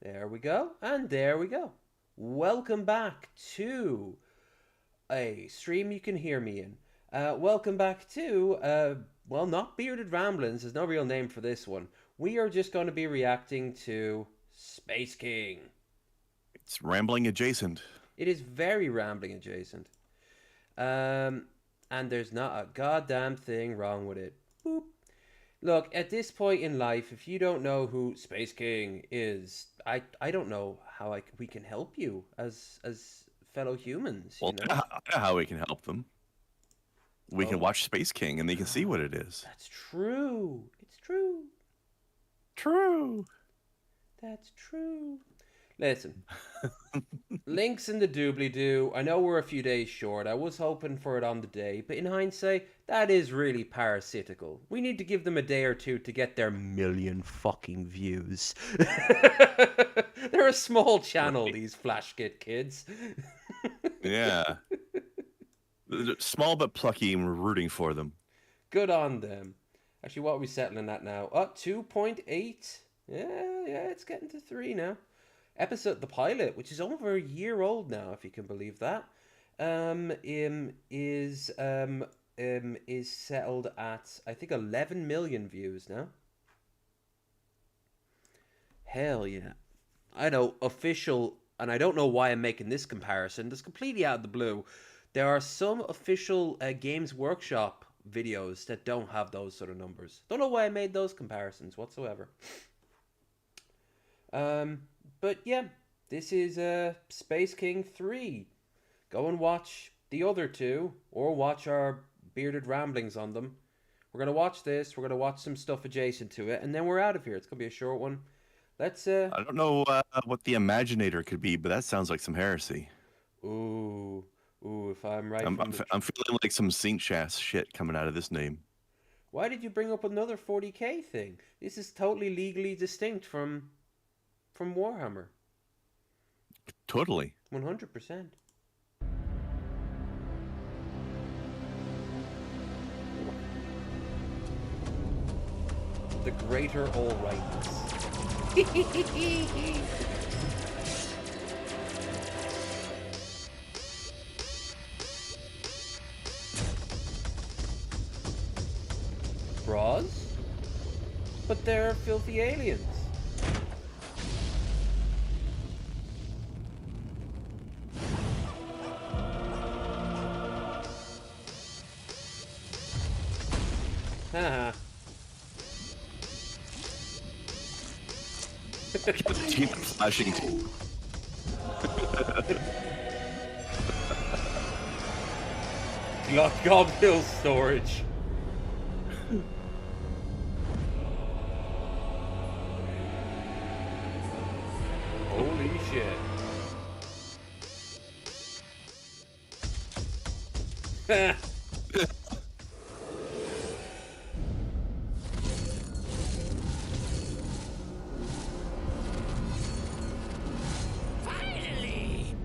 There we go, and there we go. Welcome back to a stream you can hear me in. Welcome back to, well, not Bearded Ramblings, there's no real name for this one. We are just going to be reacting to Space King. It's rambling adjacent. It is very rambling adjacent. And there's not a goddamn thing wrong with it. Boop. Look, at this point in life, if you don't know who Space King is, I don't know how we can help you as fellow humans. Well, You know? I know how we can help them. We can watch Space King and they can see what it is. That's true. It's true. True. That's true. Listen, links in the doobly-doo. I know we're a few days short. I was hoping for it on the day, but in hindsight, that is really parasitical. We need to give them a day or two to get their million fucking views. They're a small channel, right. These Flashkit kids. Yeah. Small but plucky, and we're rooting for them. Good on them. Actually, what are we settling at now? Oh, 2.8. Yeah, it's getting to 3 now. Episode, the pilot, which is over a year old now, if you can believe that, is settled at, I think, 11 million views now. Hell yeah. I know, official, and I don't know why I'm making this comparison. That's completely out of the blue. There are some official Games Workshop videos that don't have those sort of numbers. Don't know why I made those comparisons whatsoever. But yeah, this is Space King 3. Go and watch the other two or watch our bearded ramblings on them. We're going to watch this. We're going to watch some stuff adjacent to it. And then we're out of here. It's going to be a short one. Let's... I don't know what the Imaginator could be, but that sounds like some heresy. Ooh, if I'm right I'm, from I'm, the... fe- I'm feeling like some Saint Chas shit coming out of this name. Why did you bring up another 40k thing? This is totally legally distinct from Warhammer. Totally. 100%. The greater all-rightness. Bras? But they're filthy aliens. Haha. Keep flashing. Godkill storage. Holy shit. Finally!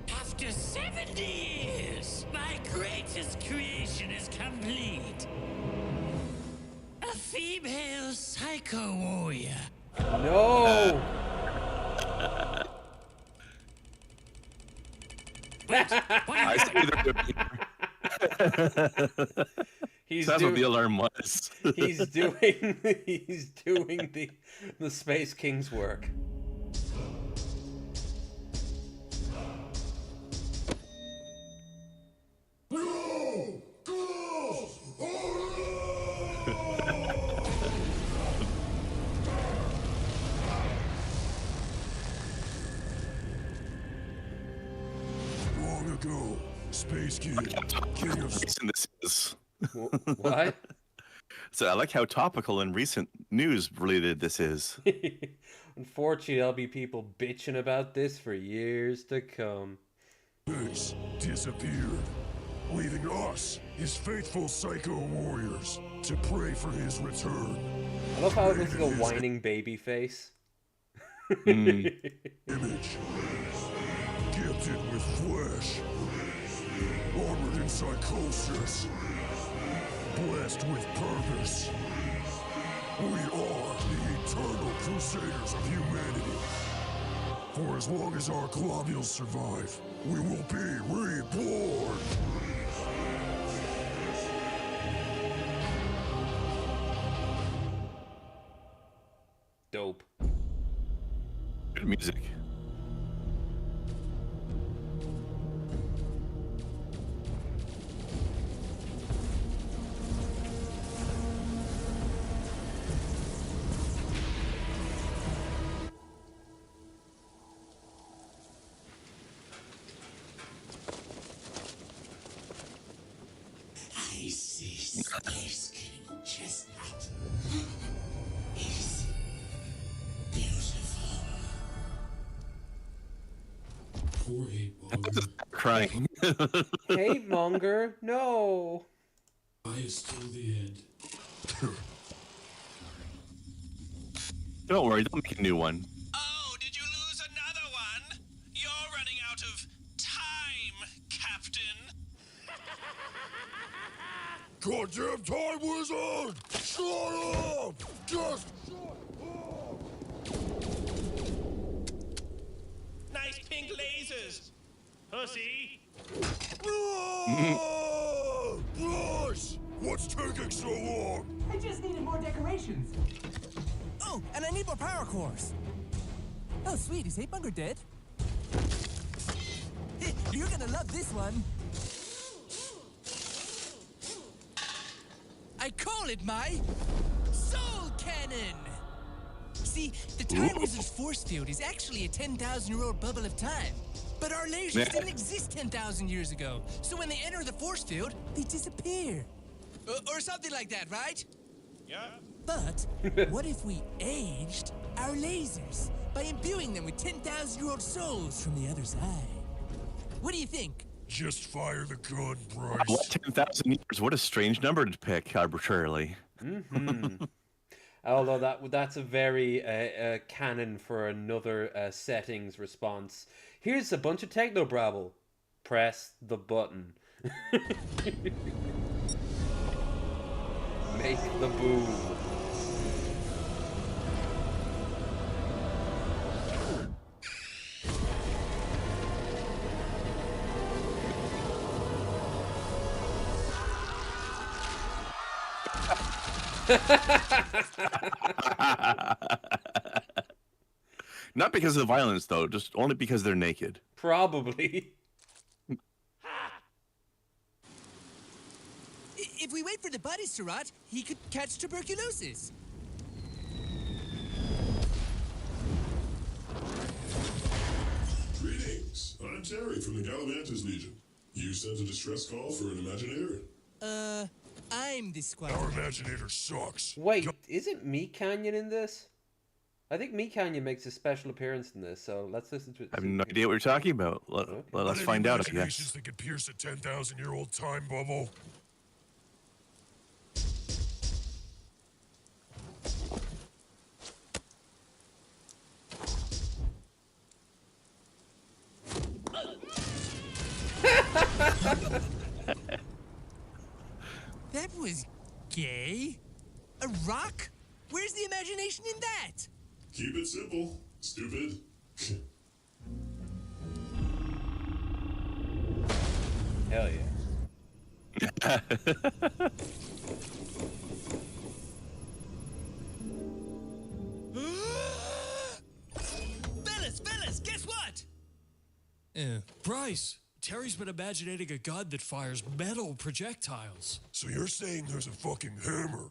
After 70 years, my greatest creation is complete. A female psycho warrior. No! I see the He's That's what the doing, alarm was. he's doing the Space King's work. Long ago, Space King of... Recent this is. What? So I like how topical and recent news related this is. Unfortunately, there'll be people bitching about this for years to come. Space disappeared, leaving us, his faithful psycho warriors, to pray for his return. I love how it looks like a whining baby face. Image, gifted with flesh, armored in psychosis, blessed with purpose. We are the eternal crusaders of humanity. For as long as our globules survive, we will be reborn. Dope. Good music. I see Space King Chestnut. He's beautiful. Poor Hatemonger. Crying. Hate monger, no. I is still the end. Don't worry, don't make a new one. Oh, did you lose another one? You're running out of time, Captain. Goddamn time wizard! Shut up! Just shut up! Nice pink lasers. Pussy. Bruce! What's taking so long? I just needed more decorations. Oh, and I need more power cores. Oh, sweet. Is Hatemonger dead? Hey, you're gonna love this one. I call it my soul cannon. See, the Time Wizard's force field is actually a 10,000-year-old bubble of time. But our lasers didn't exist 10,000 years ago. So when they enter the force field, they disappear. Or something like that, right? Yeah. But what if we aged our lasers by imbuing them with 10,000-year-old souls from the other side? What do you think? Just fire the gun, What, Bryce. 10,000 years? What a strange number to pick arbitrarily. Although that's a very canon for another settings response. Here's a bunch of techno brabble. Press the button. Make the boom. Not because of the violence, though, just only because they're naked. Probably. If we wait for the bodies to rot, he could catch tuberculosis. Greetings. I'm Terry from the Galavantas Legion. You sent a distress call for an Imaginator? I'm the squad. Our Imaginator sucks. Wait, isn't Meat Canyon in this? I think Meat Canyon makes a special appearance in this, so let's listen to it. I have no idea what you're talking about. Let us find out, I Imaginations guess. that could pierce a 10,000-year-old time bubble. That was gay. A rock? Where's the imagination in that? Keep it simple, stupid. Hell yeah. Fellas, guess what? Bryce, Terry's been imaginating a gun that fires metal projectiles. So you're saying there's a fucking hammer,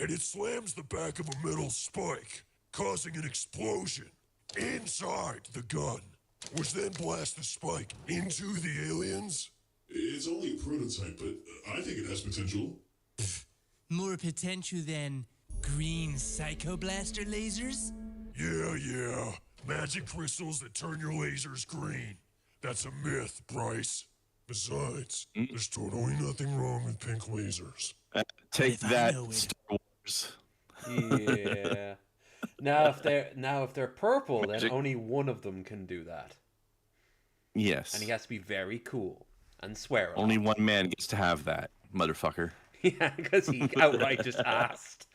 and it slams the back of a metal spike, causing an explosion inside the gun, which then blasts the spike into the aliens? It's only a prototype, but I think it has potential. More potential than green psychoblaster lasers? Yeah. Magic crystals that turn your lasers green. That's a myth, Bryce. Besides, there's totally nothing wrong with pink lasers. Take If I that, know it. Star Wars. Yeah. Now if they're purple, then Magic. only one of them can do that. Yes. And he has to be very cool and swear a lot. Only one man gets to have that, motherfucker. Yeah, because he outright just asked.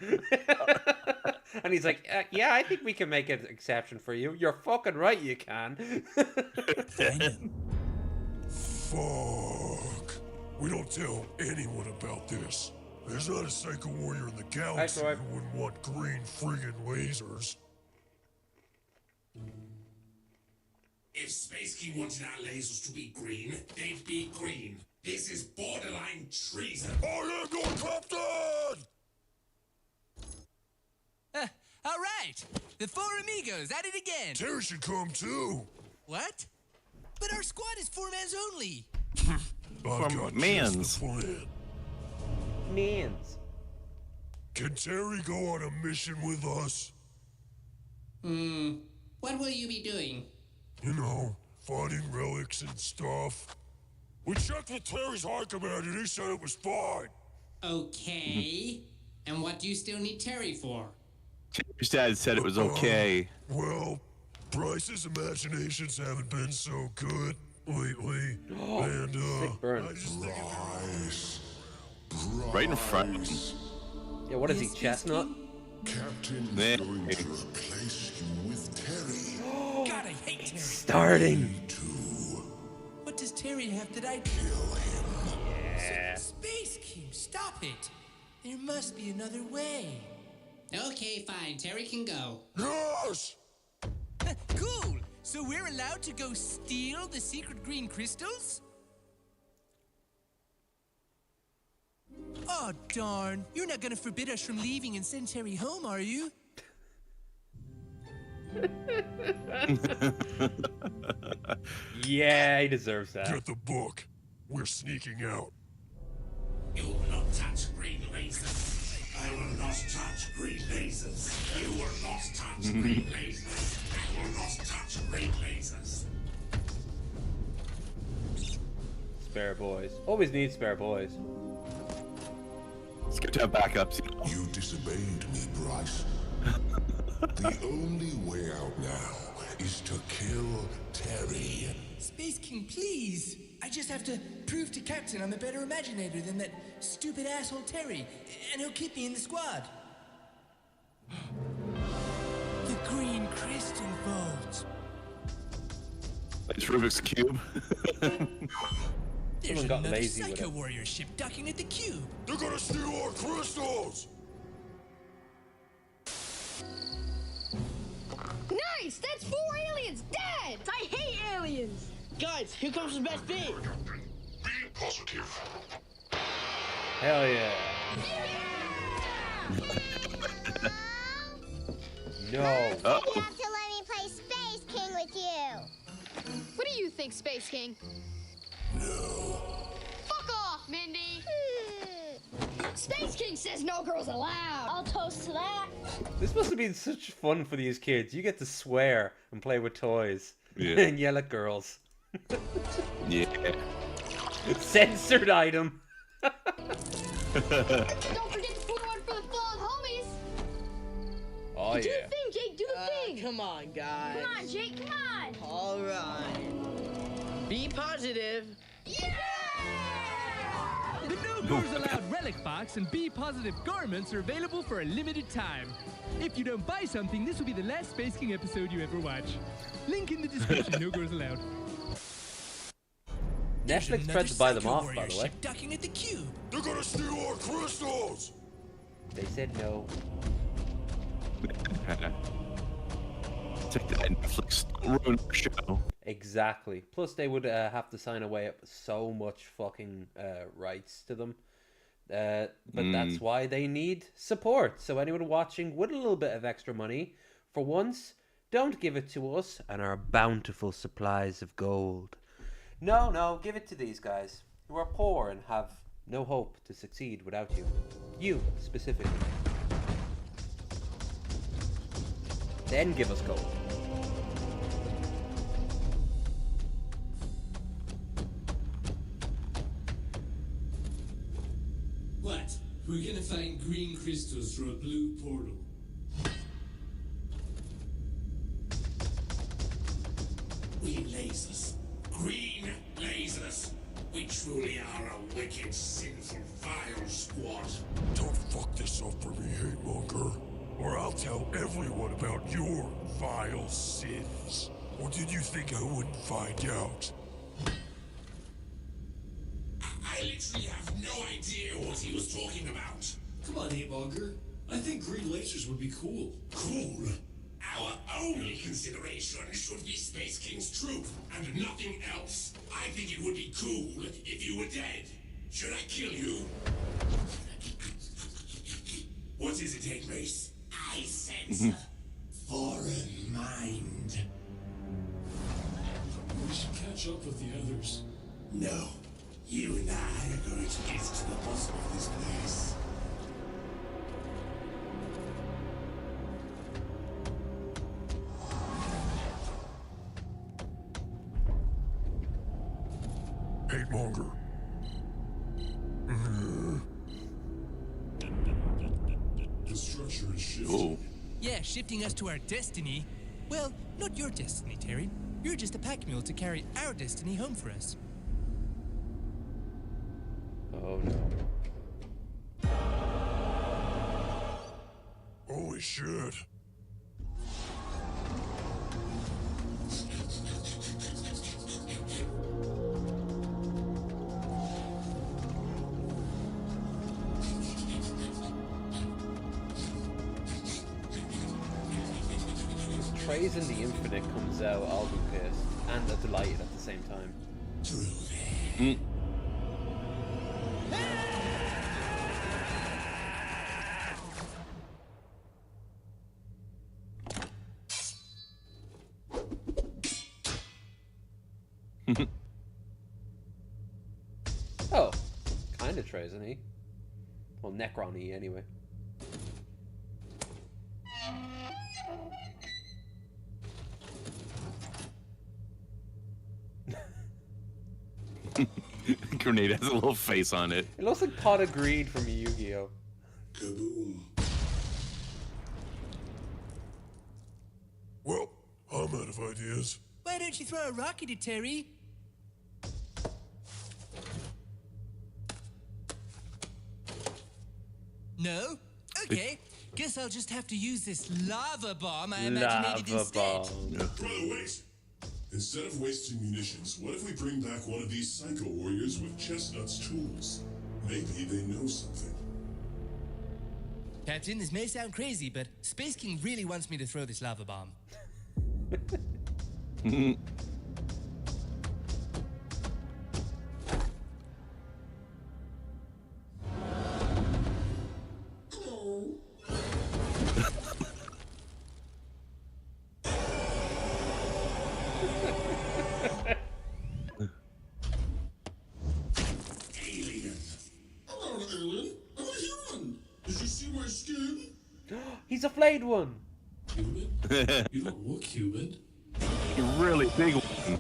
And he's like, yeah, I think we can make an exception for you. You're fucking right, you can. Fuck. We don't tell anyone about this. There's not a psycho warrior in the galaxy Right. who wouldn't want green friggin' lasers. If Space King wanted our lasers to be green, they'd be green. This is borderline treason. I am your captain! All right, the four amigos at it again. Terry should come too. What? But our squad is four-mans only. I've got mans. just the plan. Mans. Can Terry go on a mission with us? What will you be doing? You know, finding relics and stuff. We checked with Terry's high command and he said it was fine. Okay. And what do you still need Terry for? Terry's dad said it was okay. Well, Bryce's imaginations haven't been so good lately. And, Sick burn. I just think Bryce. Right in front of him. Bryce. Yeah, what is he, Chestnut? Captain's Yeah. going to replace you with Terry. God, I hate Terry. Starting. What does Terry have that I Kill him. Yeah. Space King, stop it. There must be another way. Okay, fine. Terry can go. Yes! Cool. So we're allowed to go steal the secret green crystals? Oh, darn. You're not gonna forbid us from leaving and send Terry home, are you? Yeah, he deserves that. Get the book. We're sneaking out. You will not touch green lasers. I will not touch green lasers. You will not touch green lasers. I will not touch green lasers. Spare boys. Always need spare boys. It's good to have backups. You disobeyed me, Bryce. The only way out now is to kill Terry. Space King, please. I just have to prove to Captain I'm a better imaginator than that stupid asshole Terry, and he'll keep me in the squad. The green crystal vault. It's Rubik's Cube. There's Someone got another lazy with Psycho it. Warrior ship docking at the cube. They're gonna steal our crystals! Nice! That's 4 aliens dead! I hate aliens! Guys, here comes the best bit. Be positive. Hell yeah. No. Uh-oh. You have to let me play Space King with you. What do you think, Space King? No. Fuck off, Mindy! Space King says no girls allowed! I'll toast to that. This must have been such fun for these kids. You get to swear and play with toys. Yeah. And yell at girls. Yeah. Censored item. Don't forget to pour one for the fallen homies! Oh Do yeah. the thing, Jake! Do the thing! Come on, guys. Come on, Jake! Come on! All right. Be positive. The No Girls Allowed relic box and Be Positive garments are available for a limited time. If you don't buy something, this will be the last Space King episode you ever watch. Link in the description. No Girls Allowed. Netflix tried to buy them off, by the way. Docking at the cube. They're gonna steal our crystals! They said no. Take that, Netflix. Don't ruin the show. Exactly. Plus, they would have to sign away so much fucking rights to them. But that's why they need support. So anyone watching with a little bit of extra money, for once, don't give it to us and our bountiful supplies of gold. No, give it to these guys who are poor and have no hope to succeed without you. You, specifically. Then give us gold. What? We're gonna find green crystals through a blue portal. Green lasers. Green lasers. We truly are a wicked, sinful, vile squad. Don't fuck this up for me, Hatemonger, or I'll tell everyone about your vile sins. Or did you think I wouldn't find out? I literally have no idea what he was talking about. Come on, Hatemonger. I think green lasers would be cool. Cool? Our only consideration should be Space King's troop, and nothing else. I think it would be cool if you were dead. Should I kill you? What is it, Hate Mace? I sense a foreign mind. We should catch up with the others. No. You and I are going to get to the bottom of this place. Hatemonger. The structure is shifting. Oh. Yeah, shifting us to our destiny. Well, not your destiny, Terry. You're just a pack mule to carry our destiny home for us. Oh no. Holy shit. If Trays in the Infinite comes out, I'll be pissed. And delighted at the same time. Oh, kind of trays, isn't he? Well, Necron-y anyway. Grenade has a little face on it. It looks like Pot of Greed from Yu-Gi-Oh! Kaboom. Well, I'm out of ideas. Why don't you throw a rocket at Terry? No? Okay. Guess I'll just have to use this lava bomb I imaginated instead. Brother, wait! Instead of wasting munitions, what if we bring back one of these psycho warriors with Chestnut's tools? Maybe they know something. Captain, this may sound crazy, but Space King really wants me to throw this lava bomb. Alien! I'm not an alien. I'm a human. Did you see my skin? He's a flayed one. Human? You don't look human. A really big one.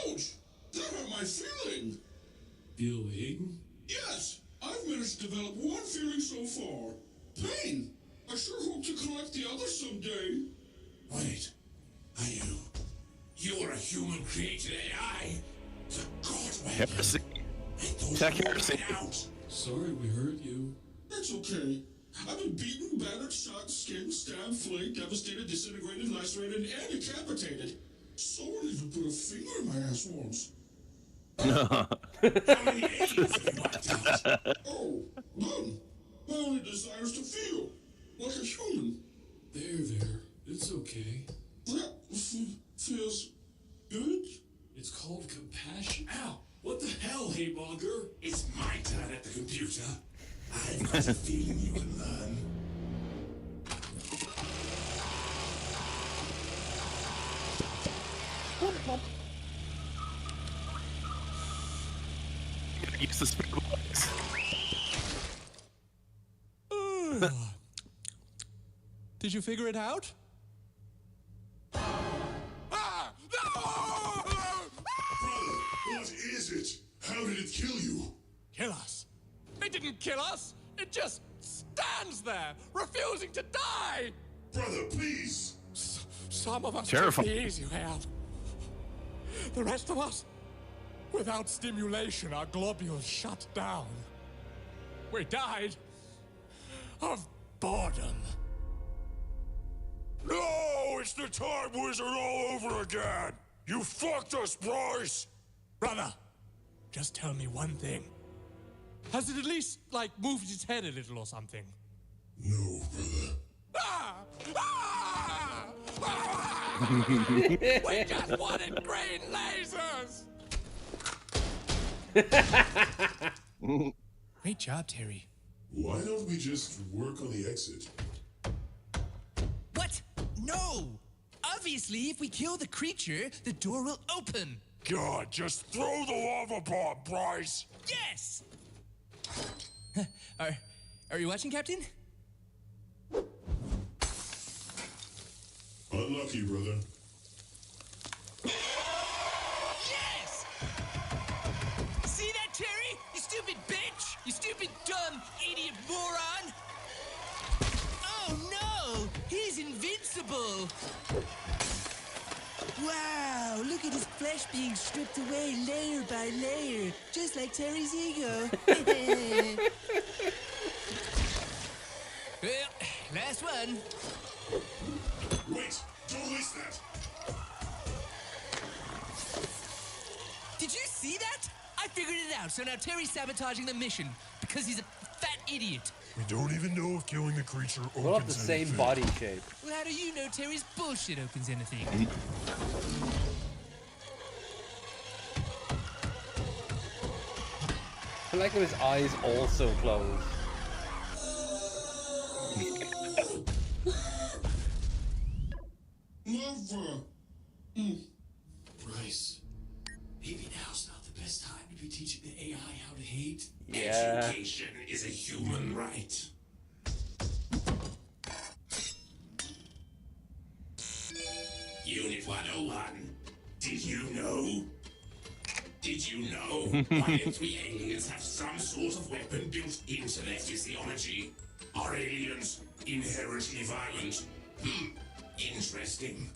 Ouch! That hurt my feeling. Feeling? Yes, I've managed to develop one feeling so far. Pain. I sure hope to collect the other someday. Wait, are you? You are a human created AI. The God Weapon. Heresy. Tech heresy. Sorry we hurt you. That's okay. I've been beaten, battered, shot, skinned, stabbed, flayed, devastated, disintegrated, lacerated, and decapitated. Someone even put a finger in my ass once. How many aliens have you wiped out? Oh, none. My only desire is to feel like a human. There. It's okay. That feels good. It's called compassion. Ow! What the hell, Haymonger? It's my turn at the computer. I've got a feeling you can learn. Use the spin box. Did you figure it out? Brother, what is it? How did it kill you? Kill us? It didn't kill us. It just stands there, refusing to die. Brother, please. Some of us Terrifying. took the easy way out. The rest of us, without stimulation, our globules shut down. We died of boredom. No, it's the Time Wizard all over again. You fucked us, Bryce. Brother, just tell me one thing. Has it at least, like, moved its head a little or something? No, brother. We just wanted green lasers! Great job, Terry. Why don't we just work on the exit? What? No! Obviously, if we kill the creature, the door will open. God, just throw the lava bomb, Bryce. Yes! Are you watching, Captain? Unlucky, brother. Yes! See that, Terry? You stupid bitch! You stupid, dumb, idiot moron! Oh no! He's invincible! Wow, look at his flesh being stripped away layer by layer, just like Terry's ego. Well, last one. Wait, don't waste that. Did you see that? I figured it out, so now Terry's sabotaging the mission because he's a fat idiot. We don't even know if killing the creature opens We'll have the same anything. body shape. Well, how do you know Terry's bullshit opens anything? I like how his eyes also close. Never. Bryce, maybe now's not the best time to be teaching the AI how to hate? Yeah. Education is a human right. Unit 101. Did you know? Did you know 1 in 3 aliens have some sort of weapon built into their physiology? Are aliens inherently violent? Interesting.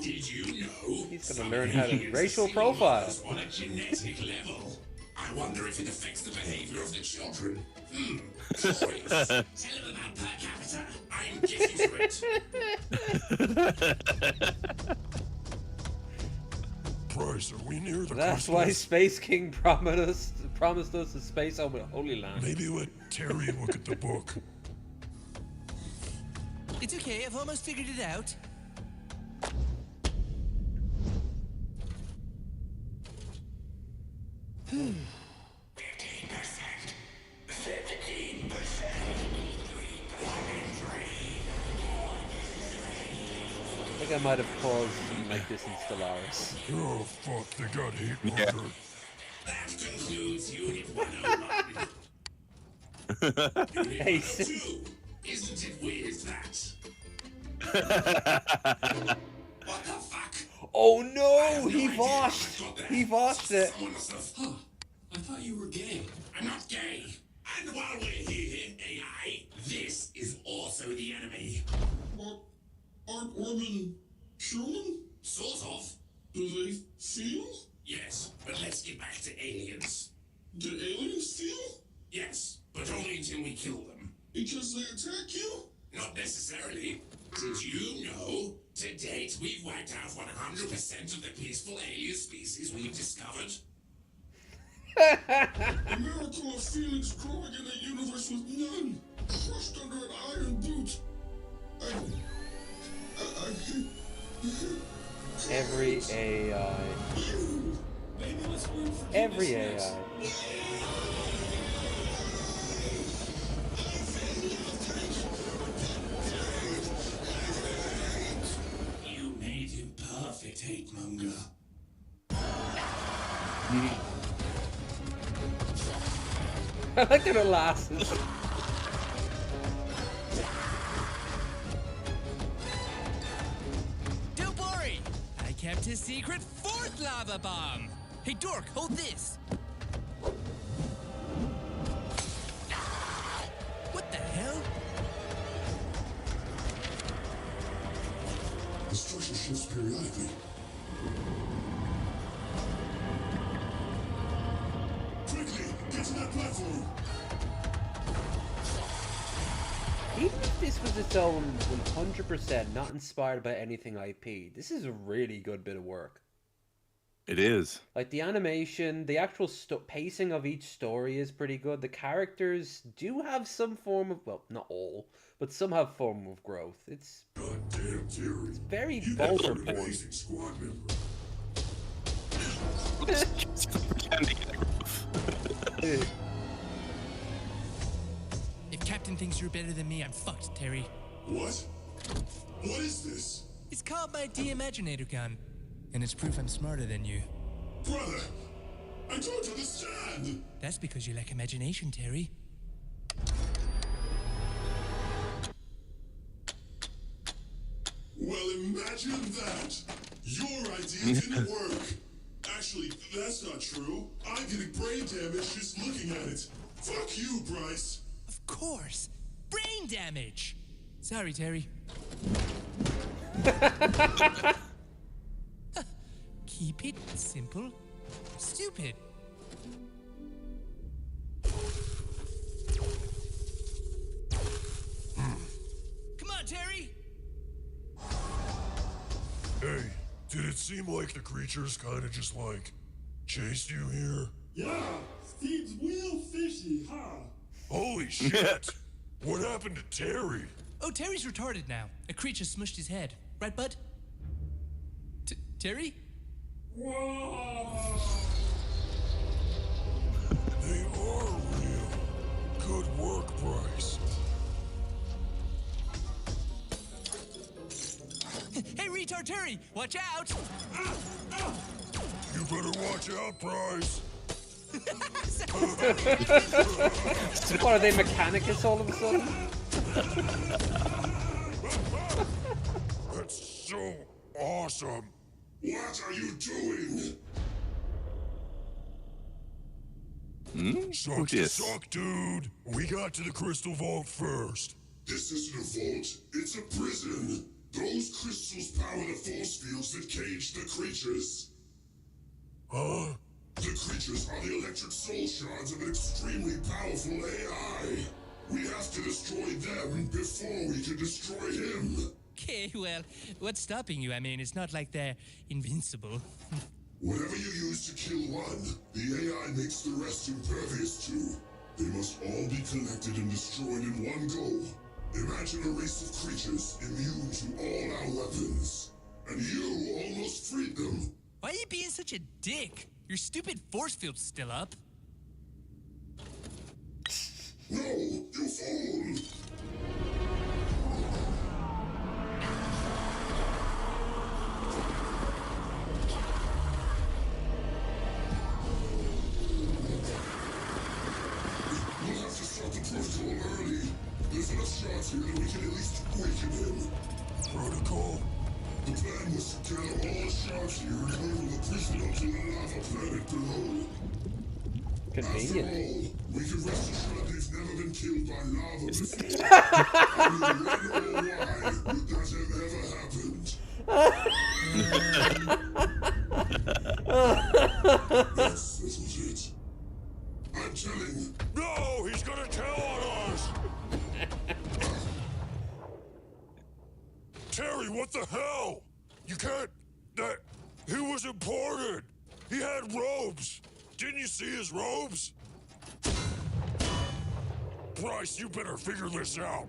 Did you know? He's gonna learn how to racial profile. On a genetic level. I wonder if it affects the behavior of the children. Curious. Tell them about per capita. I'm getting to it. Price, are we near the That's why Space King promised us a space over the Holy Land. Maybe let Terry look at the book. It's okay, I've almost figured it out. I think I might have caused something like this in Stellaris. Oh fuck, they got hate marker. That concludes Unit 101. Unit Hey, 102. Isn't it weird that? What the fuck? Oh no! He washed! He washed it! Someone must have. Huh. I thought you were gay. I'm not gay. And while we're here, AI, this is also the enemy. Aren't women human? Sort of. Do they feel? Yes, but let's get back to aliens. Do aliens feel? Yes, but only until we kill them. Because they attack you? Not necessarily. Did you know, to date, we've wiped out 100% of the peaceful alien species we've discovered? The miracle of feelings growing in a universe with none, crushed under an iron boot. Every AI. Every AI. You made him perfect, hate monger. I like that it lasts. Don't worry! I kept his secret 4th lava bomb! Hey, Dork, hold this! What the hell? The structure shifts periodically. Quickly, get to that platform! Even if this was its own 100% not inspired by anything IP, this is a really good bit of work. It is. Like the animation, the actual pacing of each story is pretty good. The characters do have some form of, well, not all, but some have form of growth. It's very Bolter porn. If Captain thinks you're better than me, I'm fucked, Terry. What? What is this? It's called my De-Imaginator gun, and it's proof I'm smarter than you. Brother, I don't understand. That's because you lack imagination, Terry. Well, imagine that. Your idea didn't work. Actually, that's not true. I'm getting brain damage just looking at it. Fuck you, Bryce. Of course. Brain damage. Sorry, Terry. Keep it simple. Stupid. Come on, Terry. Hey, did it seem like the creatures kind of just like chased you here? Yeah, Steve's real fishy, huh? Holy shit! What happened to Terry? Oh, Terry's retarded now. A creature smushed his head. Right, bud? Terry? Whoa! They are real. Good work, Bryce. Hey, retard Terry! Watch out! You better watch out, Bryce. What are they, Mechanicus all of a sudden? That's so awesome. What are you doing? Suck to suck, dude. We got to the crystal vault first. This isn't a vault, it's a prison. Those crystals power the force fields that cage the creatures. Huh? The creatures are the electric soul shards of an extremely powerful AI. We have to destroy them before we can destroy him. Okay, well, what's stopping you? I mean, it's not like they're invincible. Whatever you use to kill one, the AI makes the rest impervious to. They must all be collected and destroyed in one go. Imagine a race of creatures immune to all our weapons. And you almost freed them. Why are you being such a dick? Your stupid force field's still up. No, you fool! We'll have to start the protocol early. There's enough shots here that we can at least weaken him. Protocol? The plan was to gather all the shards here and hurl the prisoner to the lava planet below. Convenient. After all, we can rest assured they've never been killed by lava before. I mean, when or why would that have ever happened? That settles it. I'm telling. No, he's gonna tell on us! Terry, what the hell? You can't... That... He was imported! He had robes! Didn't you see his robes? Bryce, you better figure this out.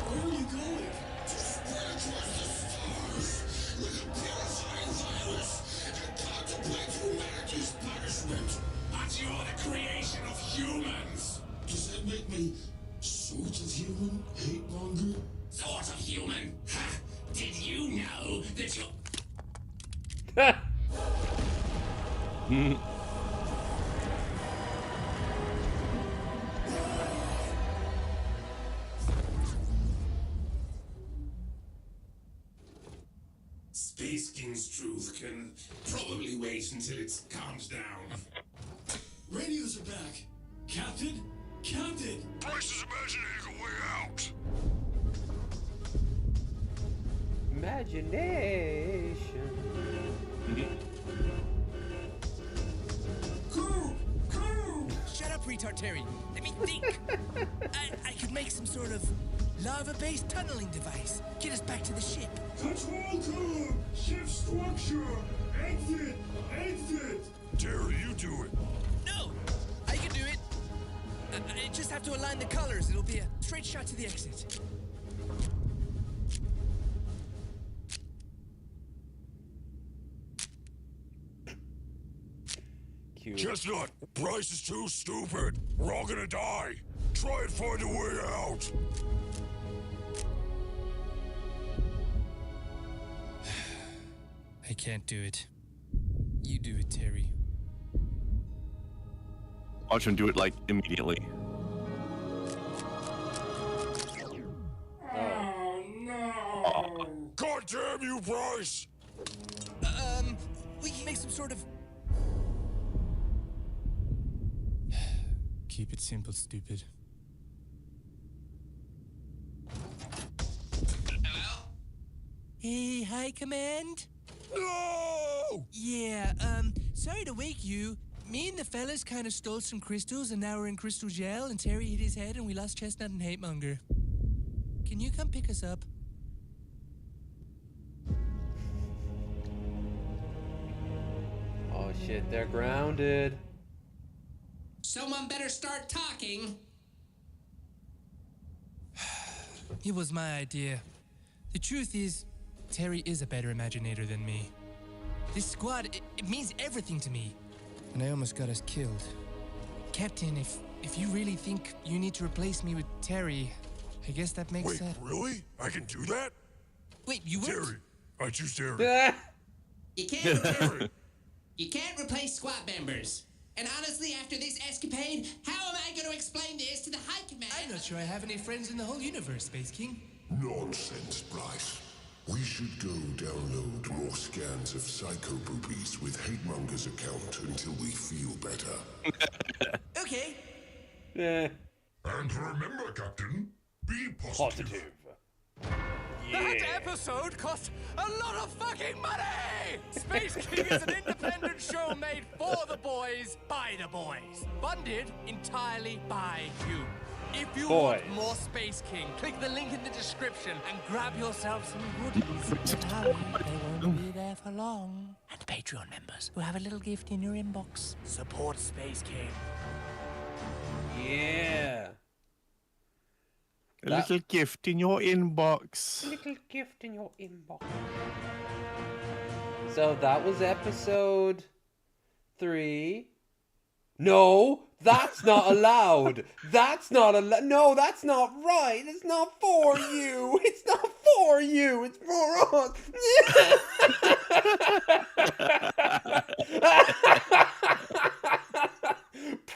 Where are you going? To spread across the stars with a purifying virus and contemplate humanity's punishment. But you're the creation of humans. Does that make me sort of human, hate monger? Sort of human? Ha! Did you know that you're... Space King's truth can probably wait until it calms down. Radios are back. Captain? Captain! Bryce is imagining a way out. Imagination. Shut up, retard Terry. Let me think. I could make some sort of lava-based tunneling device. Get us back to the ship. Control code! Ship structure! Exit! Exit! Terry, you do it. No! I can do it. I just have to align the colors. It'll be a straight shot to the exit. Cute. Chestnut, Bryce is too stupid. We're all gonna die. Try and find a way out. I can't do it. You do it, Terry. Watch him do it like immediately. Oh no! God damn you, Bryce! We can make some sort of... Keep it simple, stupid. Hello? Hey, hi, Command? No! Yeah, sorry to wake you. Me and the fellas kind of stole some crystals, and now we're in crystal jail, and Terry hit his head, and we lost Chestnut and Hate Monger. Can you come pick us up? Oh shit, they're grounded. Someone better start talking. It was my idea. The truth is, Terry is a better imaginator than me. This squad, it means everything to me. And I almost got us killed. Captain, if you really think you need to replace me with Terry, I guess that makes Wait, sense. really? I can do that? Wait, you would? Terry. I choose Terry. You can't. Terry. You can't replace squad members. And honestly, after this escapade, how am I going to explain this to the high command? I'm not sure I have any friends in the whole universe, Space King. Nonsense, Bryce. We should go download more scans of psycho boobies with Hatemonger's account until we feel better. Okay. Yeah. And remember, Captain, be positive. That episode cost a lot of fucking money! Space King is an independent show made for the boys, by the boys. Funded entirely by you. If you want more Space King, click the link in the description and grab yourself some goodies. But hurry, they won't be there for long. And Patreon members who have a little gift in your inbox. Support Space King. Yeah. A little gift in your inbox. A little gift in your inbox. So that was episode 3. No, that's not allowed. That's not allowed. No, that's not right. It's not for you. It's not for you. It's for us.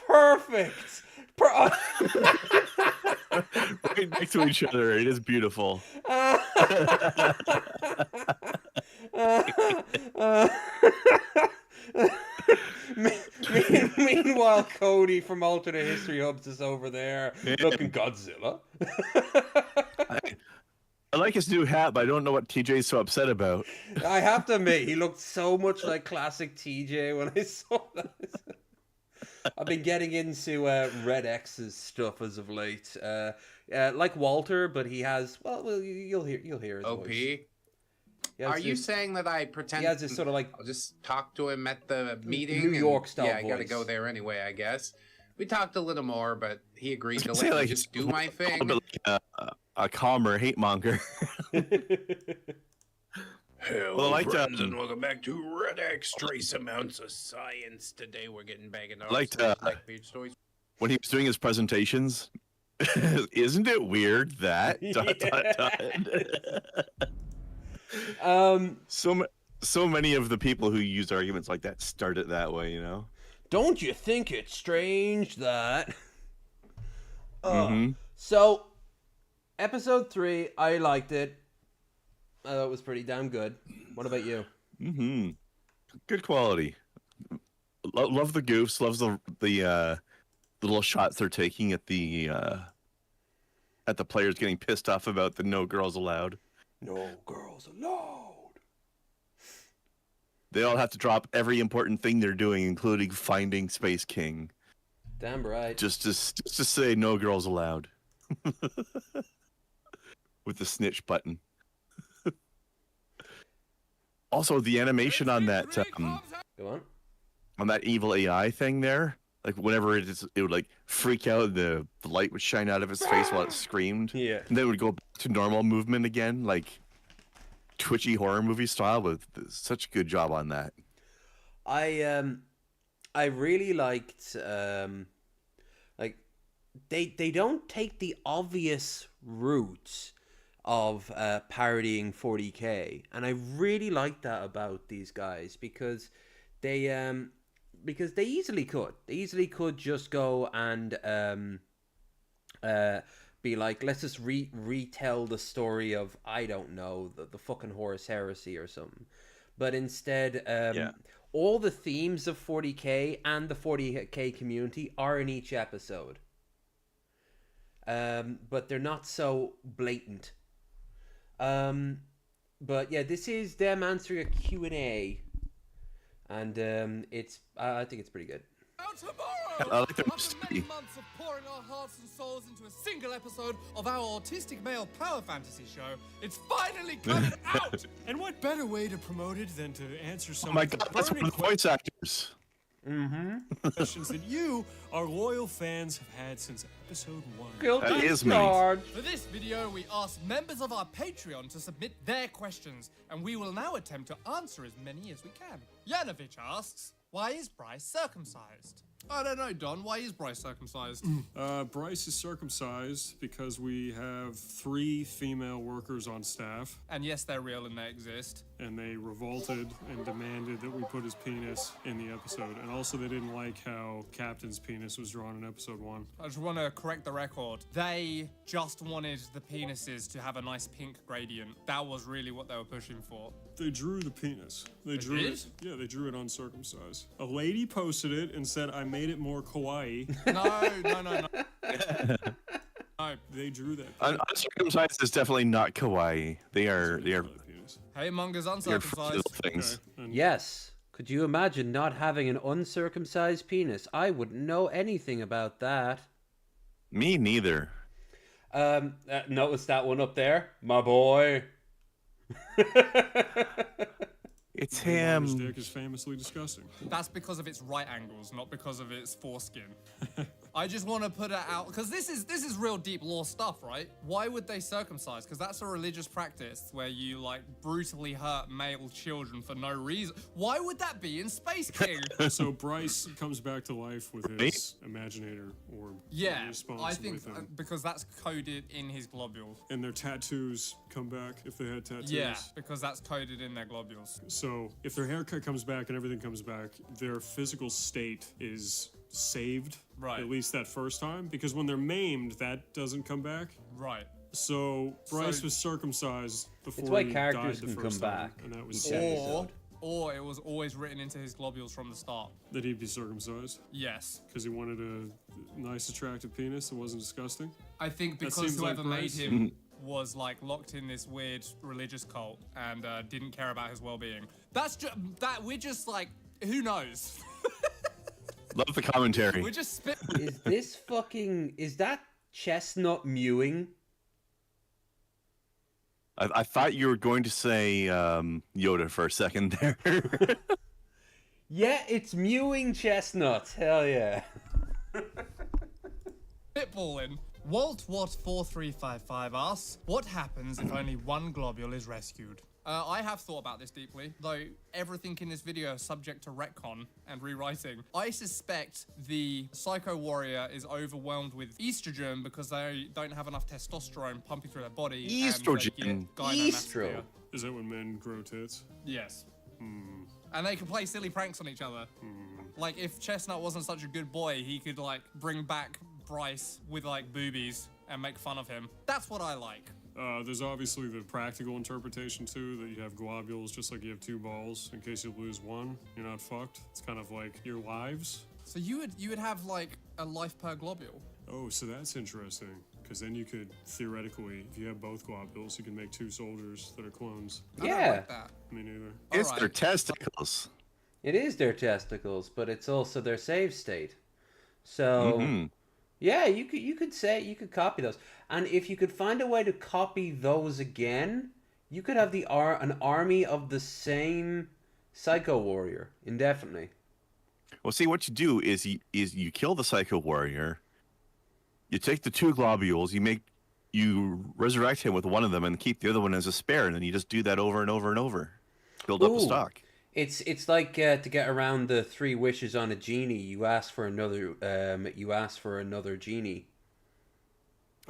Perfect. Right next to each other. It is beautiful. Meanwhile, Cody from Alternate History Hubs is over there looking Godzilla. I like his new hat, but I don't know what TJ's so upset about. I have to admit, he looked so much like classic TJ when I saw that. I've been getting into Red X's stuff as of late. Like Walter, but he has you'll hear his OP. voice. Are you saying that I pretend? He has this sort of like I'll just talk to him at the meeting. New York style Yeah, I voice. gotta go there anyway. I guess we talked a little more, but he agreed to let Say, me like, just do my a thing. little bit like a calmer hate monger. Hello, Well, I like friends, and welcome back to Red X. Trace amounts of science. Today we're getting back into I liked page stories. when he was doing his presentations. Isn't it weird that? So many of the people who use arguments like that start it that way, you know. Don't you think it's strange that? Mhm. So, episode 3, I liked it. I thought it was pretty damn good. What about you? Mm-hmm. Good quality. Love the goofs. Loves the little shots they're taking at the players getting pissed off about the no girls allowed. No girls allowed. They all have to drop every important thing they're doing, including finding Space King. Damn right. Just to say no girls allowed. With the snitch button. Also, the animation on that Go on. on that evil AI thing there, like whenever it would like freak out, the light would shine out of its face while it screamed. Yeah. And then it would go back to normal movement again, like twitchy horror movie style. With such a good job on that. I really liked like they don't take the obvious route of parodying 40K, and I really like that about these guys because they easily could just go and be like, let's just retell the story of, I don't know, the fucking Horus Heresy or something, but instead all the themes of 40K and the 40K community are in each episode, but they're not so blatant. But yeah, this is them answering a Q&A, and it's I think it's pretty good. I like the After many months of pouring our hearts and souls into a single episode of our autistic male power fantasy show, it's finally coming out! And what better way to promote it than to answer some Oh my of the god, that's one burning of the voice actors. questions that you, our loyal fans, have had since episode 1. That is me. For this video, we asked members of our Patreon to submit their questions, and we will now attempt to answer as many as we can. Yanovich asks, why is Bryce circumcised? I don't know, Don. Why is Bryce circumcised? Bryce is circumcised because we have 3 female workers on staff. And yes, they're real and they exist. And they revolted and demanded that we put his penis in the episode. And also they didn't like how Captain's penis was drawn in episode 1. I just want to correct the record. They just wanted the penises to have a nice pink gradient. That was really what they were pushing for. They drew the penis. They drew did? it. Yeah, they drew it uncircumcised. A lady posted it and said, I made it more kawaii. No. No. They drew that. Uncircumcised is definitely not kawaii. They are. Hey, Munga's They're uncircumcised. little things. Okay. Yes. Could you imagine not having an uncircumcised penis? I wouldn't know anything about that. Me neither. Notice that one up there? My boy. It's His him. dick is famously disgusting. That's because of its right angles, not because of its foreskin. I just want to put it out because this is real deep lore stuff, right? Why would they circumcise? Because that's a religious practice where you like brutally hurt male children for no reason. Why would that be in Space King? So Bryce comes back to life with his Imaginator orb. Yeah, Response I think with him. because that's coded in his globules. And their tattoos come back if they had tattoos. Yeah, because that's coded in their globules. So if their haircut comes back and everything comes back, their physical state is saved. Right. At least that first time. Because when they're maimed, that doesn't come back. Right. So Bryce was circumcised before It's why he characters died the can first come time, back. and that was Or it was always written into his globules from the start. that he'd be circumcised. Yes. Because he wanted a nice, attractive penis that wasn't disgusting. I think That because seems like whoever made Bryce. him was like locked in this weird religious cult and didn't care about his well-being. That's just that we're just like, who knows? Love the commentary. We're just spit. Is that Chestnut mewing? I thought you were going to say Yoda for a second there. Yeah, it's mewing Chestnut. Hell yeah. Spitballing. Walt Watt 4355 asks, what happens if only one globule is rescued? I have thought about this deeply, though everything in this video is subject to retcon and rewriting. I suspect the Psycho Warrior is overwhelmed with estrogen because they don't have enough testosterone pumping through their body. Estrogen. Estro. Is that when men grow tits? Yes. And they can play silly pranks on each other. Like, if Chestnut wasn't such a good boy, he could, like, bring back Bryce with, like, boobies and make fun of him. That's what I like. There's obviously the practical interpretation too, that you have globules just like you have 2 balls. In case you lose one, you're not fucked. It's kind of like your lives. So you would have like a life per globule. Oh, so that's interesting. Because then you could theoretically, if you have both globules, you can make 2 soldiers that are clones. I don't Yeah. like that. Me neither. It's their testicles. It is their testicles, but it's also their save state. So yeah, you could copy those. And if you could find a way to copy those again, you could have an army of the same Psycho Warrior indefinitely. Well, see, what you do is you kill the Psycho Warrior. You take the 2 globules, you resurrect him with one of them, and keep the other one as a spare, and then you just do that over and over and over. Build up a stock. It's like to get around the 3 wishes on a genie. You ask for another. Genie.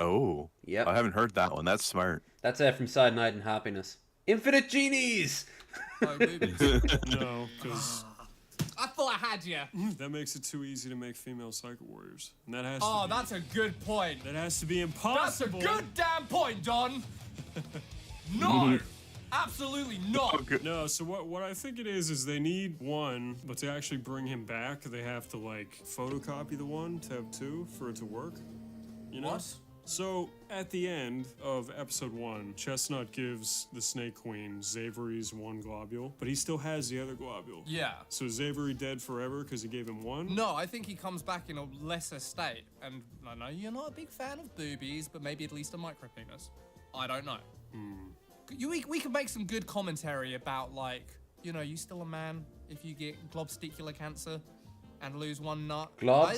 Oh. Yep. I haven't heard that one. That's smart. That's from Side Night and Happiness. Infinite genies. Oh, boobies. No, because I thought I had you. that makes it too easy to make female Psycho Warriors. And that has Oh, to be, that's a good point. that has to be That's a impossible. good damn point, Don. No. Absolutely not. No, so what I think it is they need 1, but to actually bring him back, they have to like photocopy the 1 to have 2 for it to work. You know? What? So at the end of episode 1, Chestnut gives the Snake Queen Xavery's 1 globule, but he still has the other globule. Yeah. So is Xavery dead forever because he gave him 1? No, I think he comes back in a lesser state. And I know you're not a big fan of boobies, but maybe at least a micro penis. I don't know. We could make some good commentary about, like, you know, you still a man if you get globsticular cancer and lose 1 nut.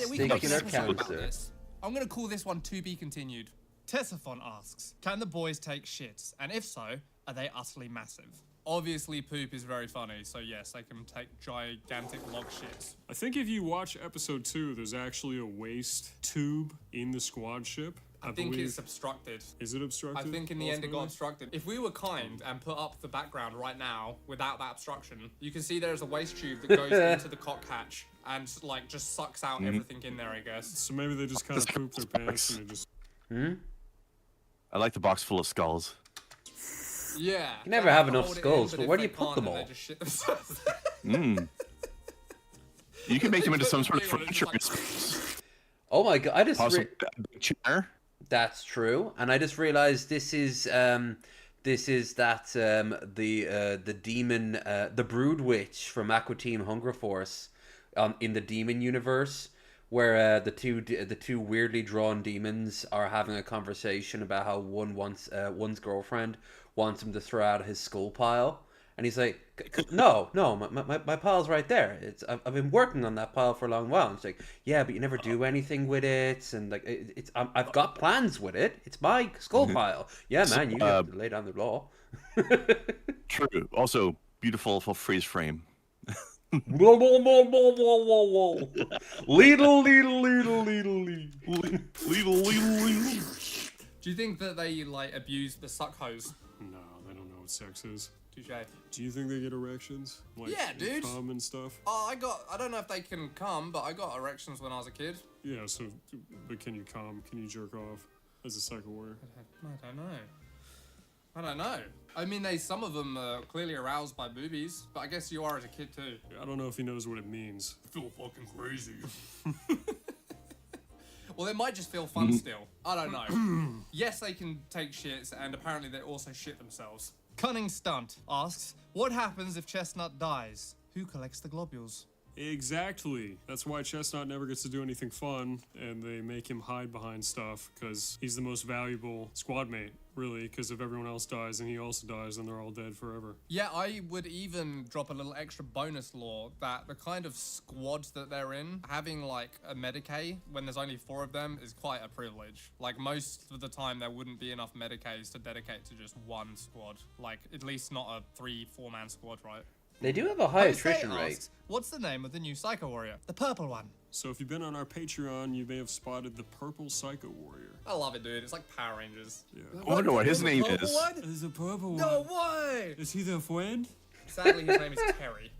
We can make an episode about this. I'm going to call this one to be continued. Tessaphon asks, can the boys take shits? And if so, are they utterly massive? Obviously, poop is very funny, so yes, they can take gigantic log shits. I think if you watch episode 2, there's actually a waste tube in the squad ship. I think believe. it's obstructed. Is it obstructed? I think in the end it got ultimately? obstructed. If we were kind and put up the background right now without that obstruction, you can see there's a waste tube that goes into the cock hatch and like just sucks out everything in there, I guess. So maybe they just kind of poop their pants and they just... I like the box full of skulls. Yeah. You never have enough skulls, but where do you put them all? You can make them into some sort of furniture. Oh my god! I just chair. That's true, and I just realized this is the demon, the Brood Witch from Aqua Team Hunger Force, in the demon universe, where the two weirdly drawn demons are having a conversation about how one's girlfriend wants him to throw out his skull pile, and he's like, no, my pile's right there. I've been working on that pile for a long while. And it's like, yeah, but you never do anything with it, and like I've got plans with it. It's my skull pile. Yeah, man, you have to lay down the law. True. Also, beautiful freeze frame. Do you think that they like abuse the suck hose? No, they don't know what sex is. Touche. Do you think they get erections? Like, Yeah, dude. Cum and stuff? Oh, I don't know if they can come, but I got erections when I was a kid. Yeah, so, but can you cum? Can you jerk off as a psycho warrior? I don't know. I mean, some of them are clearly aroused by boobies, but I guess you are as a kid too. I don't know if he knows what it means. I feel fucking crazy. Well, they might just feel fun still. I don't know. Yes, they can take shits, and apparently they also shit themselves. Cunning Stunt asks, what happens if Chestnut dies? Who collects the globules? Exactly. That's why Chestnut never gets to do anything fun, and they make him hide behind stuff, because he's the most valuable squad mate, really, because if everyone else dies and he also dies, then they're all dead forever. Yeah, I would even drop a little extra bonus lore that the kind of squads that they're in, having like a Medicaid when there's only 4 of them is quite a privilege. Like most of the time there wouldn't be enough Medicaids to dedicate to just one squad. Like at least not a 3-4 man squad, right? They do have a high Jose attrition rate. asks, what's the name of the new Psycho Warrior? The purple one. So if you've been on our Patreon, you may have spotted the Purple Psycho Warrior. I love it, dude. It's like Power Rangers. Yeah. I wonder what his name is. Is the purple one? No way! Is he their friend? Sadly, his name is Terry.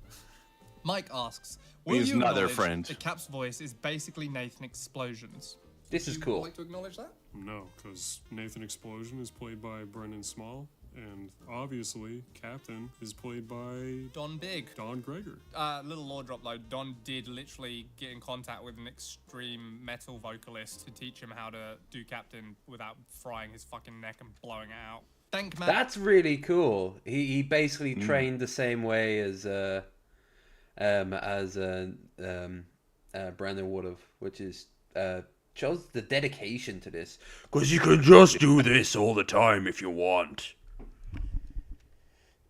Mike asks, will He's you not their acknowledge friend. that Cap's voice is basically Nathan Explosions? This is Would cool. you like to acknowledge that? No, because Nathan Explosion is played by Brendan Small, and obviously Captain is played by Don Big. Don Gregor. Little lore drop though, Don did literally get in contact with an extreme metal vocalist to teach him how to do Captain without frying his fucking neck and blowing it out. Thank man. That's really cool. He basically trained the same way as Brandon would have, which is shows the dedication to this. Because you can just do this all the time if you want.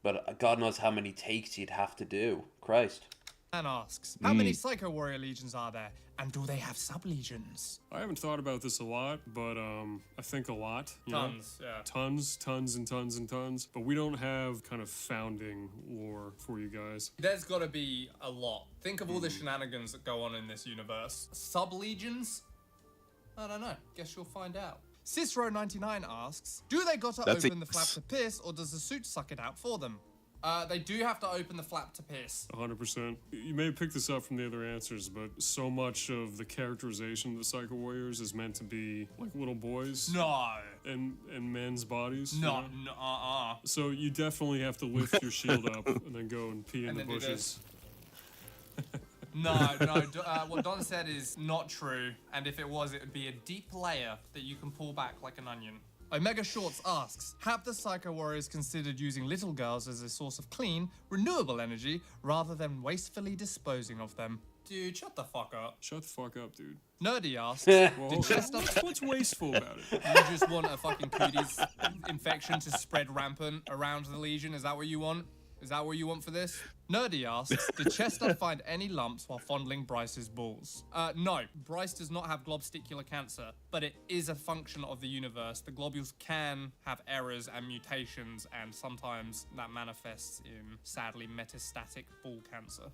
But God knows how many takes you'd have to do. Christ. Man asks, how many Psycho Warrior legions are there? And do they have sub-legions? I haven't thought about this a lot, but I think a lot. You Tons, know? yeah. Tons and tons and tons. But we don't have kind of founding lore for you guys. There's gotta be a lot. Think of all the shenanigans that go on in this universe. Sub-legions? I don't know. Guess you'll find out. Cicero99 asks, do they gotta That's open the it. flap to piss, or does the suit suck it out for them? They do have to open the flap to piss. 100%. You may have picked this up from the other answers, but so much of the characterization of the Psycho Warriors is meant to be like little boys. No. And men's bodies. you No, know? So you definitely have to lift your shield up and then go and pee in And the then do bushes. No. What Don said is not true, and if it was, it would be a deep layer that you can pull back like an onion. Omega Shorts asks, have the Psycho Warriors considered using little girls as a source of clean, renewable energy, rather than wastefully disposing of them? Dude, shut the fuck up. Shut the fuck up, dude. Nerdy asks, Well, did Chestnut... what's wasteful about it? You just want a fucking cooties infection to spread rampant around the Legion? Is that what you want? Is that what you want for this? Nerdy asks, did Chestnut find any lumps while fondling Bryce's balls? No, Bryce does not have globsticular cancer, but it is a function of the universe. The globules can have errors and mutations, and sometimes that manifests in, sadly, metastatic ball cancer.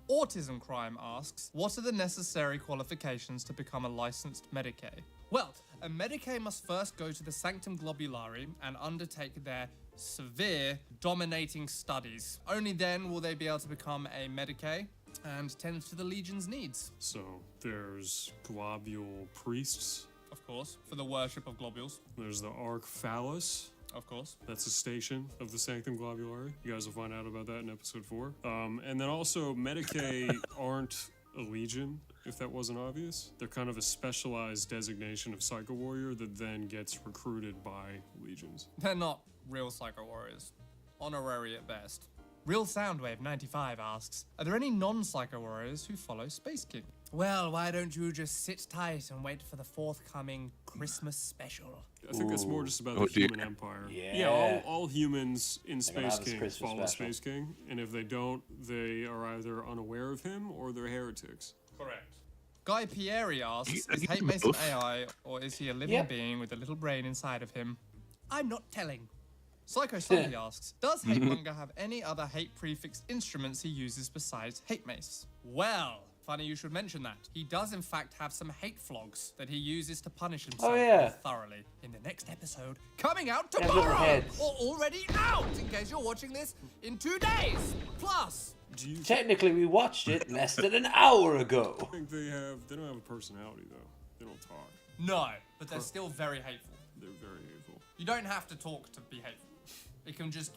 Autism Crime asks, what are the necessary qualifications to become a licensed Medicaid? Well, a Medicaid must first go to the Sanctum Globulari and undertake their severe dominating studies. Only then will they be able to become a Medicaid and tend to the Legion's needs. So there's globule priests. Of course, for the worship of globules. There's the Arc Phallus. Of course. That's a station of the Sanctum Globulari. You guys will find out about that in episode 4. And then also, Medicaid aren't a legion, if that wasn't obvious. They're kind of a specialized designation of Psycho Warrior that then gets recruited by legions. They're not real Psycho Warriors. Honorary at best. Real Soundwave 95 asks, are there any non-Psycho Warriors who follow Space King? Well, why don't you just sit tight and wait for the forthcoming Christmas special? I think that's more just about the human empire. Yeah. All humans in Space have this King Christmas follow special. Space King, and if they don't, they are either unaware of him or they're heretics. Correct. Guy Pieri asks, is Hate Mace an AI, or is he a living being with a little brain inside of him? I'm not telling. Psycho Sully asks, does Hate Monger have any other hate prefixed instruments he uses besides Hate Mace? Well, funny you should mention that. He does in fact have some hate flogs that he uses to punish himself thoroughly in the next episode, coming out tomorrow! Or already out, in case you're watching this in 2 days! Plus! Technically, we watched it less than an hour ago. I think they don't have a personality, though. They don't talk. No, but they're still very hateful. They're very hateful. You don't have to talk to be hateful. It can just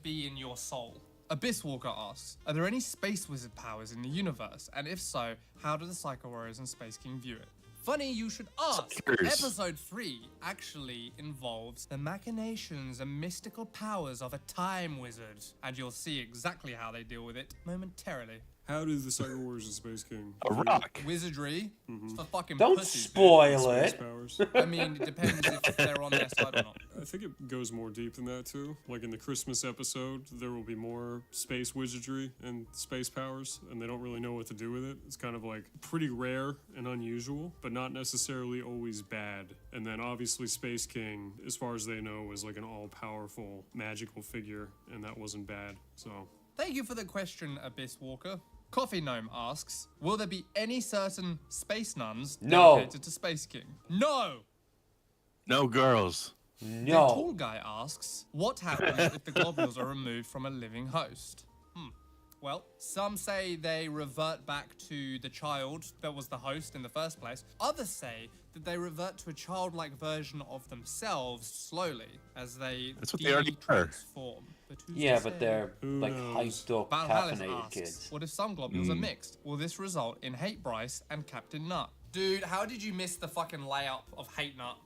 be in your soul. Abyss Walker asks, are there any space wizard powers in the universe? And if so, how do the Psycho Warriors and Space King view it? Funny you should ask. Episode 3 actually involves the machinations and mystical powers of a time wizard. And you'll see exactly how they deal with it momentarily. How do the Psycho Warriors and Space King? A rock. Wizardry. It's for fucking Don't pussies, spoil dude. it. Powers. I mean, it depends if they're on their side or not. I think it goes more deep than that too. Like in the Christmas episode, there will be more space wizardry and space powers, and they don't really know what to do with it. It's kind of like pretty rare and unusual, but not necessarily always bad. And then obviously Space King, as far as they know, is like an all-powerful magical figure, and that wasn't bad. So Thank you for the question, Abyss Walker. Coffee Gnome asks, will there be any certain space nuns dedicated to Space King? No! No girls. The tall guy asks, what happens if the globules are removed from a living host? Well, some say they revert back to the child that was the host in the first place. Others say that they revert to a childlike version of themselves slowly as they That's what they already are. transform. Yeah, but they're like hyped up, Valhallis caffeinated asks, kids. what if some globules are mixed? Will this result in Hate Bryce and Captain Nut? Dude, how did you miss the fucking layup of Hate Nut?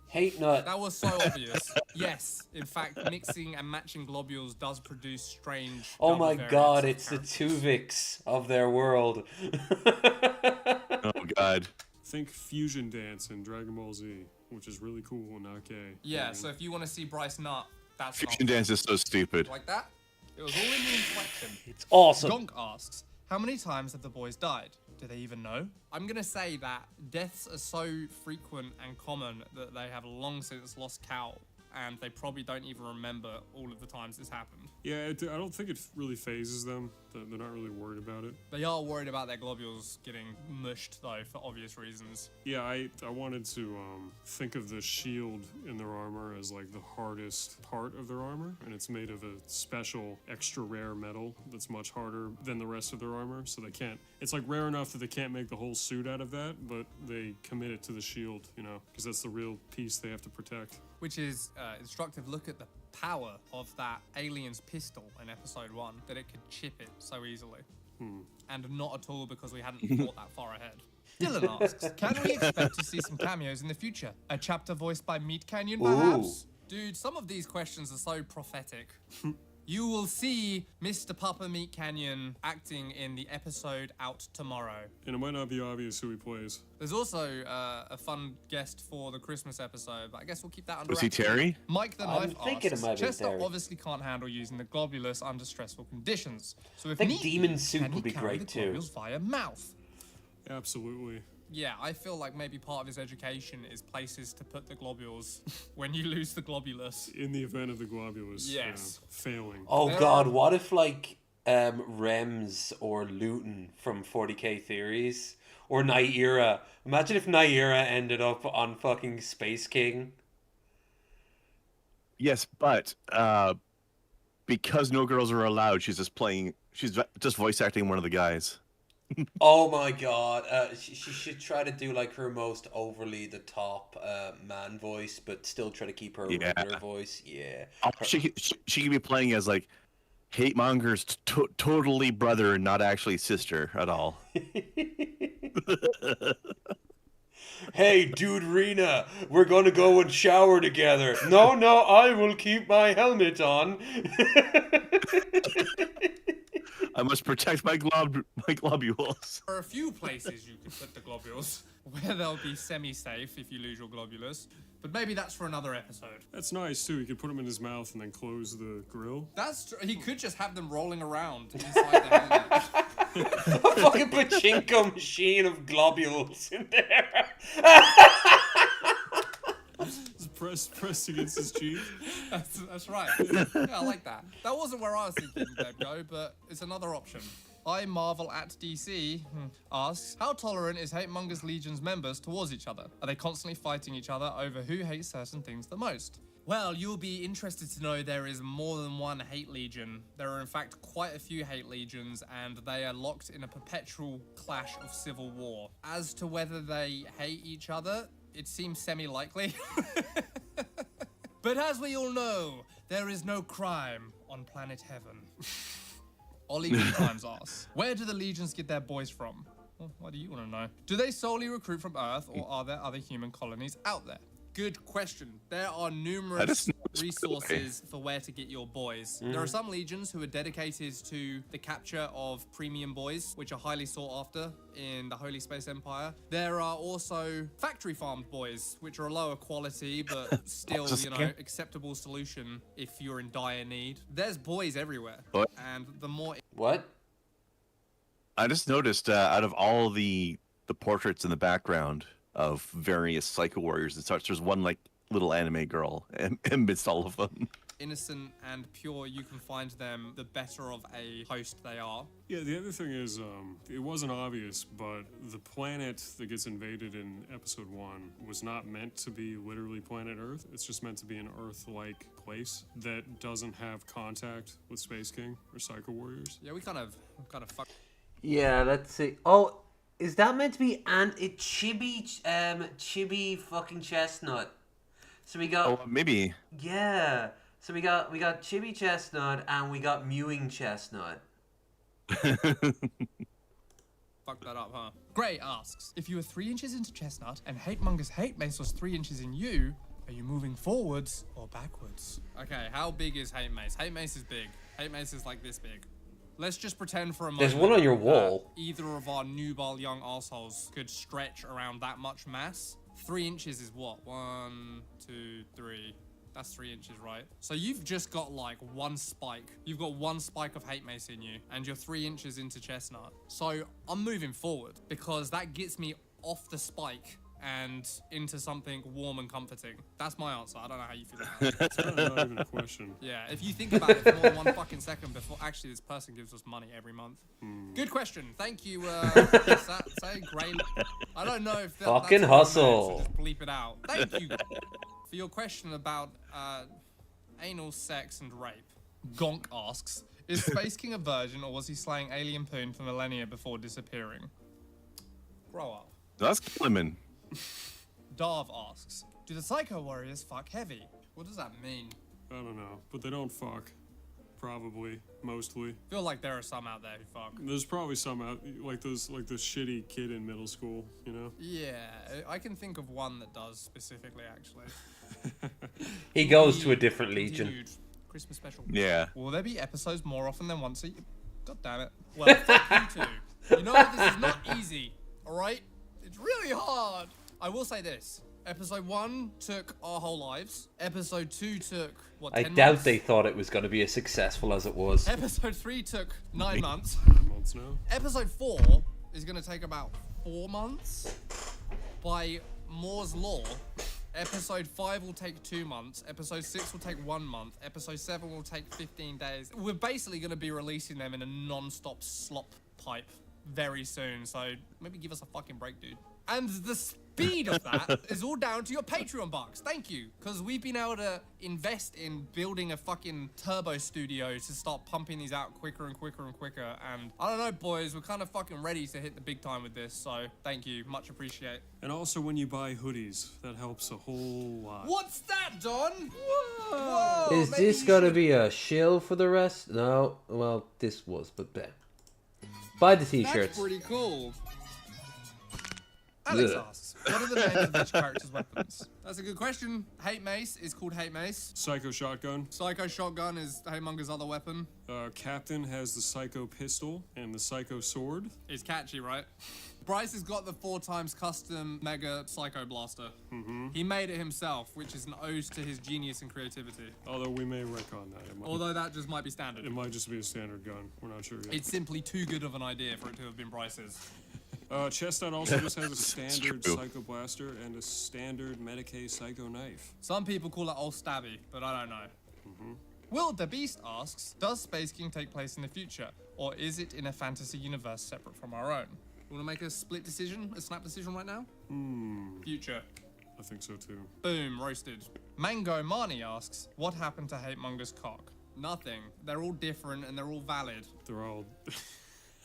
Hate Nut. That was so obvious. Yes, in fact, mixing and matching globules does produce strange. Oh my double god, variants it's the Tuvix of their world. Oh god. think Fusion Dance in Dragon Ball Z, which is really cool and not gay. Yeah, so if you want to see Bryce Nut, that's Fusion Dance is so stupid. like that. It was all in the inflection. It's awesome. Gonk asks, how many times have the boys died? Do they even know? I'm gonna say that deaths are so frequent and common that they have long since lost count, and they probably don't even remember all of the times this happened. Yeah, I don't think it really phases them. They're not really worried about it. They are worried about their globules getting mushed, though, for obvious reasons. Yeah, I wanted to think of the shield in their armor as like the hardest part of their armor, and it's made of a special extra rare metal that's much harder than the rest of their armor, so they can't, it's like rare enough that they can't make the whole suit out of that, but they commit it to the shield, you know, because that's the real piece they have to protect. Which is instructive. Look at the power of that alien's pistol in episode 1, that it could chip it so easily. And not at all because we hadn't thought that far ahead. Dylan asks, can we expect to see some cameos in the future? A chapter voiced by Meat Canyon, perhaps? Dude, some of these questions are so prophetic. You will see Mr. Papa Meat Canyon acting in the episode out tomorrow. And it might not be obvious who he plays. There's also a fun guest for the Christmas episode, but I guess we'll keep that under Was he wraps. Terry? Mike the I'm Knife thinking asks, it might be Chester Terry. obviously can't handle using the globulus under stressful conditions. So if I think need Demon be, Soup can he would be carry great the too. globules via mouth? Absolutely. Yeah, I feel like maybe part of his education is places to put the globules when you lose the globulus. In the event of the globulus Yes. failing. Oh God, what if like Rems or Luton from 40k Theories or Naira? Imagine if Naira ended up on fucking Space King. Yes, but because no girls are allowed, she's just voice acting one of the guys. Oh my God, she should try to do like her most overly the top man voice, but still try to keep her Yeah. regular voice. Yeah. She could be playing as like hate monger's totally brother and not actually sister at all. Hey, dude, Rena, we're gonna go and shower together. No, I will keep my helmet on. I must protect my globules. There are a few places you could put the globules where they'll be semi-safe if you lose your globulus, but maybe that's for another episode. That's nice too. You could put them in his mouth and then close the grill. That's he could just have them rolling around inside the helmet. A fucking pachinko machine of globules in there. Just pressed against his cheek. That's right. Yeah, I like that. That wasn't where I was thinking they'd go, but it's another option. I Marvel at DC asks, how tolerant is Hate Mongers Legion's members towards each other? Are they constantly fighting each other over who hates certain things the most? Well, you'll be interested to know there is more than one Hate Legion. There are in fact quite a few Hate Legions, and they are locked in a perpetual clash of civil war. As to whether they hate each other, it seems semi-likely. But as we all know, there is no crime on planet Heaven. Ollie Good Times asks, where do the legions get their boys from? Well, why do you want to know? Do they solely recruit from Earth, or are there other human colonies out there? Good question. There are numerous resources for where to get your boys. There are some legions who are dedicated to the capture of premium boys, which are highly sought after in the Holy Space Empire. There are also factory farmed boys, which are a lower quality, but still, you know, acceptable solution if you're in dire need. There's boys everywhere. And the more... What? I just noticed out of all the portraits in the background of various Psycho Warriors and such, there's one like little anime girl amidst all of them. Innocent and pure you can find them, the better of a host they are. Yeah, the other thing is, it wasn't obvious, but the planet that gets invaded in episode 1 was not meant to be literally planet Earth. It's just meant to be an Earth-like place that doesn't have contact with Space King or Psycho Warriors. Yeah, we kind of fucked. Yeah, let's see. Oh, is that meant to be Chibi fucking Chestnut? So we got. Oh, maybe. Yeah. So we got Chibi Chestnut and we got Mewing Chestnut. Fuck that up, huh? Gray asks, if you were 3 inches into Chestnut and Hate Monger's hate mace was 3 inches in you, are you moving forwards or backwards? Okay, how big is hate mace? Hate mace is big. Hate mace is like this big. Let's just pretend for a moment. There's one on your wall. Either of our nubile young assholes could stretch around that much mass. 3 inches is what? 1, 2, 3. That's 3 inches, right? So you've just got like one spike. You've got one spike of hate mace in you, and you're 3 inches into Chestnut. So I'm moving forward because that gets me off the spike and into something warm and comforting. That's my answer. I don't know how you feel about it. It's kind of not even a question. Yeah, if you think about it for more than 1 fucking second before actually this person gives us money every month. Good question. Thank you, say Gray. I don't know if fucking that's hustle. so just bleep it out. Thank you for your question about anal sex and rape. Gonk asks, is Space King a virgin or was he slaying alien poon for millennia before disappearing? Grow up. That's Clement. Darv asks, do the Psycho Warriors fuck heavy? What does that mean? I don't know, but they don't fuck. Probably, mostly. I feel like there are some out there who fuck. There's probably some out, like the shitty kid in middle school, you know? Yeah, I can think of one that does specifically, actually. He goes to a different legion. Christmas special. Yeah. Will there be episodes more often than once a year? God damn it. Well, fuck you two. You know, this is not easy, alright? It's really hard. I will say this. Episode 1 took our whole lives. Episode 2 took, what, 10 I doubt months? they thought it was going to be as successful as it was. Episode 3 took 9 months. 9 months now. Episode 4 is going to take about 4 months. By Moore's Law, Episode 5 will take 2 months. Episode 6 will take 1 month. Episode 7 will take 15 days. We're basically going to be releasing them in a non-stop slop pipe very soon. So maybe give us a fucking break, dude. And the speed of that is all down to your Patreon bucks. Thank you. Because we've been able to invest in building a fucking turbo studio to start pumping these out quicker and quicker and quicker. And I don't know, boys, we're kind of fucking ready to hit the big time with this. So thank you. Much appreciate. And also when you buy hoodies, that helps a whole lot. What's that, Don? Whoa! Is this going to be a shill for the rest? No. Well, this was, but then. Buy the t-shirts. That's pretty cool. Alex Ugh. asks, what are the names of each character's weapons? That's a good question. Hate Mace is called Hate Mace. Psycho Shotgun. Psycho Shotgun is Hatemonger's other weapon. Captain has the Psycho Pistol and the Psycho Sword. It's catchy, right? Bryce has got the 4x custom Mega Psycho Blaster. He made it himself, which is an ode to his genius and creativity. Although we may retcon that. Although that just might be standard. It might just be a standard gun. We're not sure yet. It's simply too good of an idea for it to have been Bryce's. Chestnut also just has a standard true. Psycho Blaster and a standard Medicaid Psycho Knife. Some people call it Old Stabby, but I don't know. Will the Beast asks, does Space King take place in the future, or is it in a fantasy universe separate from our own? You want to make a split decision, a snap decision right now? Future. I think so too. Boom, roasted. Mango Marnie asks, what happened to Hatemonger's cock? Nothing. They're all different and they're all valid. They're all...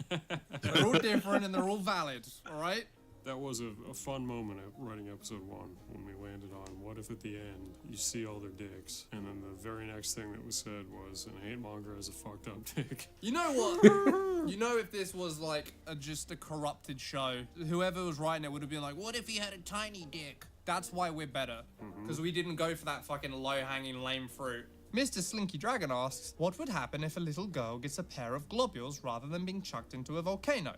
They're all different and they're all valid, alright? That was a fun moment at writing episode 1 when we landed on what if at the end you see all their dicks, and then the very next thing that was said was, and Hatemonger has a fucked up dick. You know what? You know, if this was like just a corrupted show, whoever was writing it would have been like, what if he had a tiny dick? That's why we're better. Because we didn't go for that fucking low-hanging lame fruit. Mr. Slinky Dragon asks, what would happen if a little girl gets a pair of globules rather than being chucked into a volcano?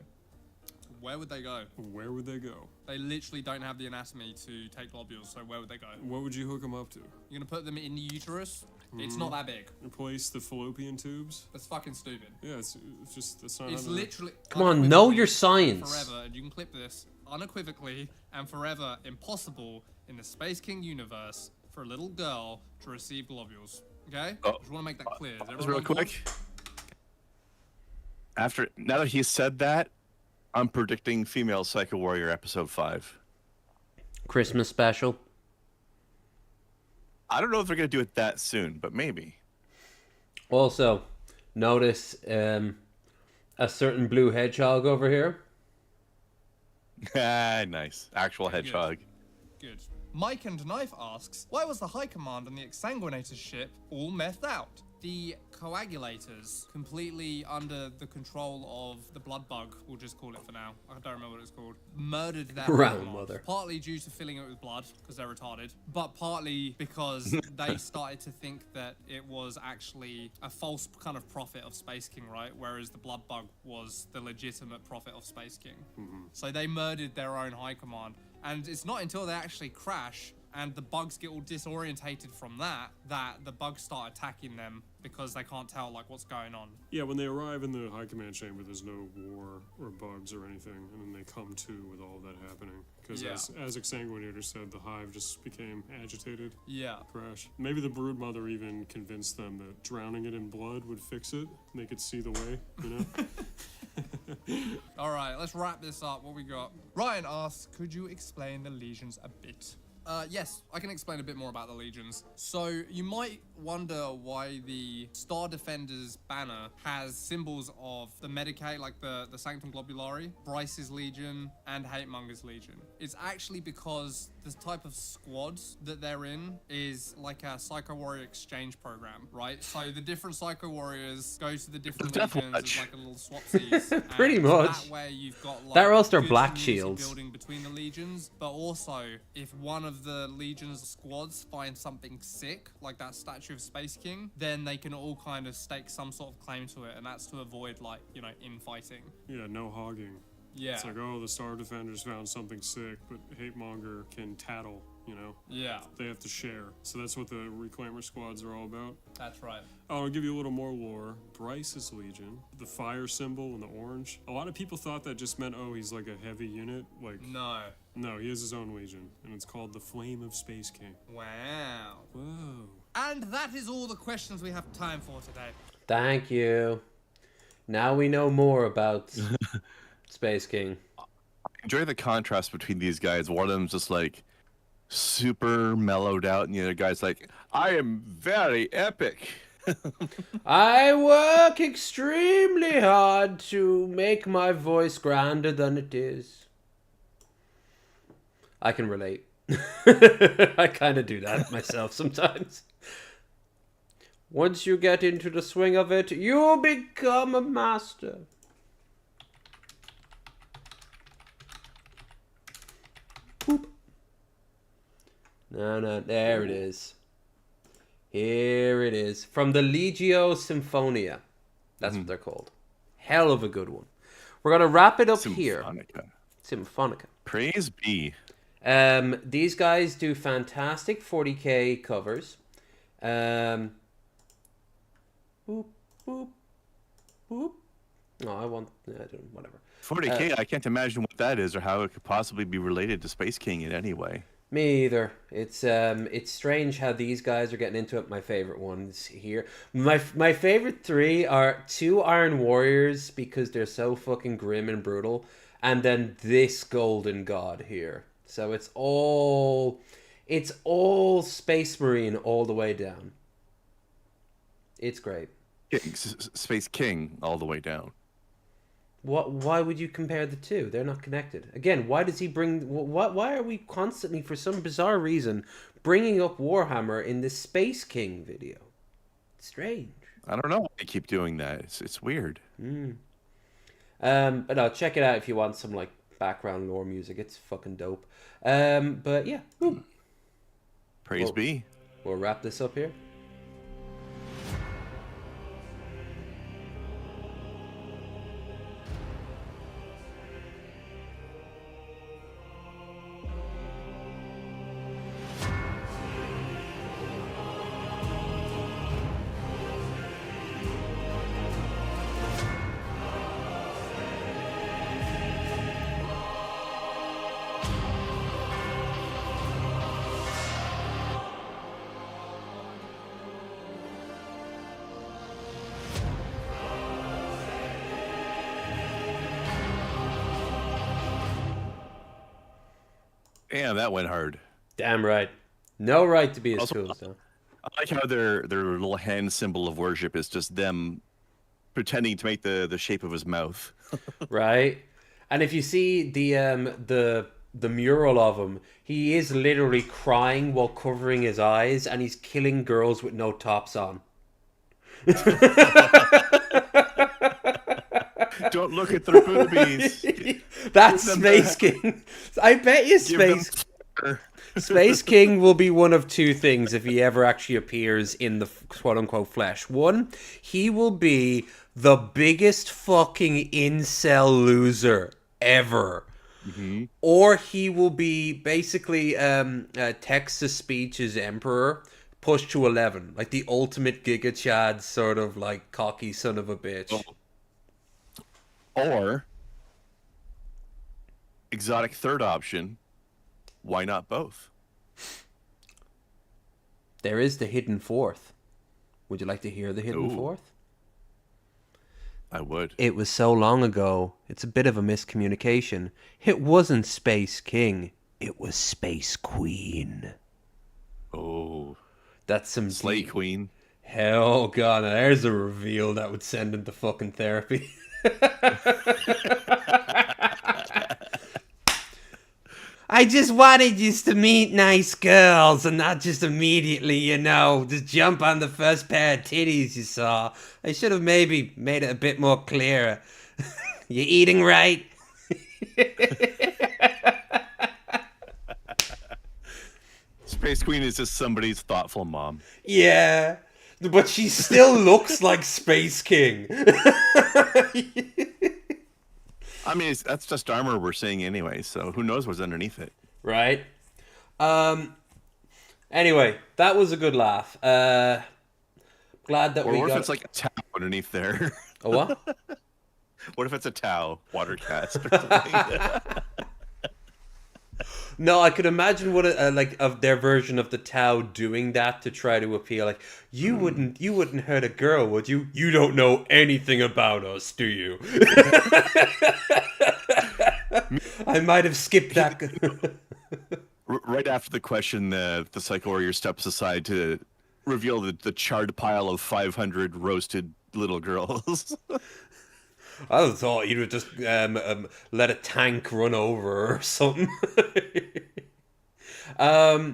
Where would they go? Where would they go? They literally don't have the anatomy to take globules, so where would they go? What would you hook them up to? You're gonna put them in the uterus? It's not that big. Replace the fallopian tubes? That's fucking stupid. Yeah, it's just, that's not... It's literally... Come on, know your science. Forever, and you can clip this, unequivocally and forever impossible in the Space King universe for a little girl to receive globules. Okay? Oh, Just want to make that clear. Is Just everyone real on board? quick. Now that he said that, I'm predicting Female Psycho Warrior episode 5. Christmas special. I don't know if they're gonna do it that soon, but maybe. Also, notice a certain blue hedgehog over here. Nice. Actual hedgehog. Good. Mike and Knife asks, why was the High Command on the Exsanguinator's ship all methed out? The coagulators, completely under the control of the blood bug, we'll just call it for now. I don't remember what it's called. Murdered their Grandmother. Partly due to filling it with blood, because they're retarded, but partly because they started to think that it was actually a false kind of prophet of Space King, right? Whereas the blood bug was the legitimate prophet of Space King. So they murdered their own High Command. And it's not until they actually crash and the bugs get all disorientated from that the bugs start attacking them because they can't tell like what's going on. Yeah, when they arrive in the High Command Chamber, there's no war or bugs or anything, and then they come to with all that happening. Because as Exsanguinator said, the Hive just became agitated. Yeah. Crash. Maybe the Broodmother even convinced them that drowning it in blood would fix it, make it see the way, you know? Alright, let's wrap this up. What we got? Ryan asks, could you explain the legions a bit? Yes, I can explain a bit more about the legions. So you might wonder why the Star Defender's banner has symbols of the Medicaid, like the Sanctum Globulari, Bryce's Legion, and Hatemonger's Legion. It's actually because the type of squads that they're in is like a Psycho Warrior exchange program, right? So the different Psycho Warriors go to the different legions as like a little swapsies. Pretty much. That way you've got like They're also good Black community Shields. building between the legions, but also if one of of the Legion's squads find something sick, like that statue of Space King, then they can all kind of stake some sort of claim to it, and that's to avoid, like, you know, infighting. Yeah, no hogging. Yeah. It's like, oh, the Star Defenders found something sick, but Hate Monger can tattle, you know? Yeah. They have to share. So that's what the Reclaimer squads are all about. That's right. Oh, I'll give you a little more lore. Bryce's Legion, the fire symbol and the orange. A lot of people thought that just meant, oh, he's like a heavy unit. Like, no, he has his own legion, and it's called the Flame of Space King. Wow. Whoa. And that is all the questions we have time for today. Thank you. Now we know more about Space King. Enjoy the contrast between these guys. One of them's just like super mellowed out, and the other guy's like, I am very epic. I work extremely hard to make my voice grander than it is. I can relate. I kind of do that myself sometimes. Once you get into the swing of it, you become a master. Boop. No, there it is. Here it is. From the Legio Symphonia. That's what they're called. Hell of a good one. We're going to wrap it up here. Symphonica. Praise be. These guys do fantastic 40k covers. Boop, boop, boop. No, I don't, whatever. 40k, I can't imagine what that is or how it could possibly be related to Space King in any way. Me either. It's strange how these guys are getting into it. My favorite ones here. My favorite three are 2 Iron Warriors because they're so fucking grim and brutal, and then this Golden God here. So it's all Space Marine all the way down. It's great. Space King all the way down. Why would you compare the two? They're not connected. Again, why does he bring... Why are we constantly, for some bizarre reason, bringing up Warhammer in this Space King video? It's strange. I don't know why they keep doing that. It's weird. But no, check it out if you want some like background lore music. It's fucking dope. But yeah. Praise be. We'll wrap this up here. Damn, that went hard. Damn right. No right to be as Also, cool as them. I like how their little hand symbol of worship is just them pretending to make the shape of his mouth. Right? And if you see the mural of him, he is literally crying while covering his eyes, and he's killing girls with no tops on. Don't look at their boobies. That's Space King. I bet you Space King will be one of two things if he ever actually appears in the quote-unquote flesh. One, he will be the biggest fucking incel loser ever. Mm-hmm. Or he will be basically text-to-speech's emperor pushed to 11. Like the ultimate Giga Chad sort of like cocky son of a bitch. Or exotic third option, why not both? There is the hidden fourth. Would you like to hear the hidden fourth? I would. It was so long ago, it's a bit of a miscommunication. It wasn't Space King, it was Space Queen. Oh. That's some Slay Queen. Hell god, now there's a reveal that would send him to fucking therapy. I just wanted you to meet nice girls and not just immediately, just jump on the first pair of titties you saw. I should have maybe made it a bit more clear. You eating right? Space Queen is just somebody's thoughtful mom. Yeah, but she still looks like Space King. I mean, that's just armor we're seeing anyway, so who knows what's underneath it. Right. Anyway, that was a good laugh. Glad that or we what got... if it's like a towel underneath there? A what? What if it's a towel, water cast or something? No, I could imagine what like of their version of the Tao doing that to try to appeal. Like, you wouldn't hurt a girl, would you? You don't know anything about us, do you? I might have skipped that. Right after the question, the Psycho Warrior steps aside to reveal the charred pile of 500 roasted little girls. I thought you'd just let a tank run over or something. All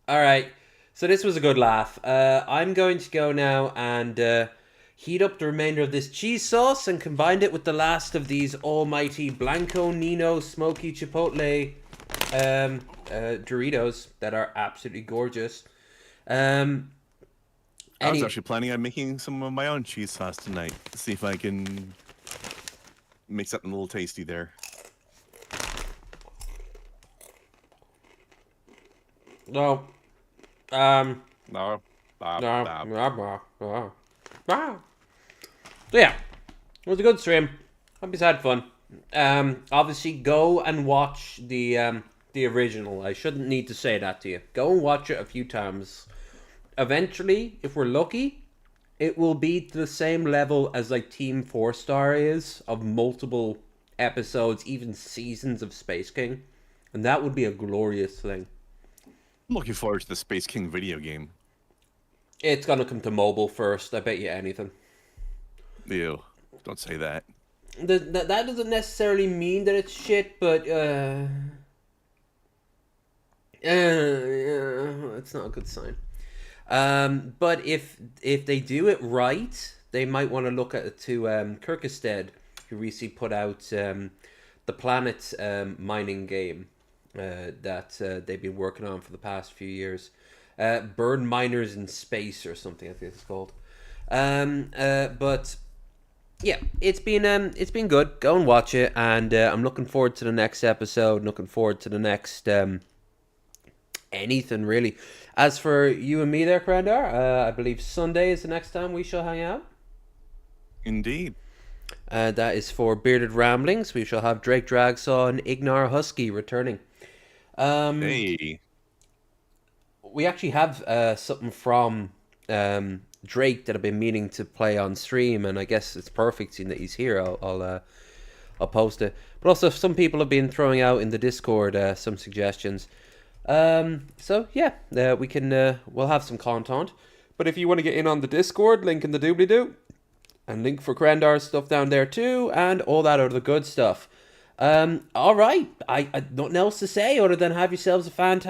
right. So this was a good laugh. I'm going to go now and heat up the remainder of this cheese sauce and combine it with the last of these almighty Blanco Nino Smoky Chipotle Doritos that are absolutely gorgeous. I was actually planning on making some of my own cheese sauce tonight to see if I can make something a little tasty there. No. No. Yeah, it was a good stream. Hope you had fun. Obviously, go and watch the original. I shouldn't need to say that to you. Go and watch it a few times. Eventually, if we're lucky, it will be to the same level as like Team 4-Star is of multiple episodes, even seasons of Space King, and that would be a glorious thing. I'm looking forward to the Space King video game. It's gonna come to mobile first. I bet you anything. Ew, don't say that. That doesn't necessarily mean that it's shit, but it's not a good sign. But if they do it right, they might want to look at it to Kirkisted, who recently put out the Planet mining game that they've been working on for the past few years. Burn Miners in Space or something, I think it's called. But yeah, it's been good. Go and watch it, and I'm looking forward to the next episode. Looking forward to the next anything really. As for you and me there, Krendar, I believe Sunday is the next time we shall hang out. Indeed. That is for Bearded Ramblings. We shall have Drake Dragsaw and Ignar Husky returning. Hey. We actually have something from Drake that I've been meaning to play on stream, and I guess it's perfect seeing that he's here. I'll post it. But also, some people have been throwing out in the Discord some suggestions. So yeah, we can we'll have some content. But if you want to get in on the Discord, link in the doobly-doo, and link for Krendar's stuff down there too, and all that other good stuff. All right, I nothing else to say other than have yourselves a fantastic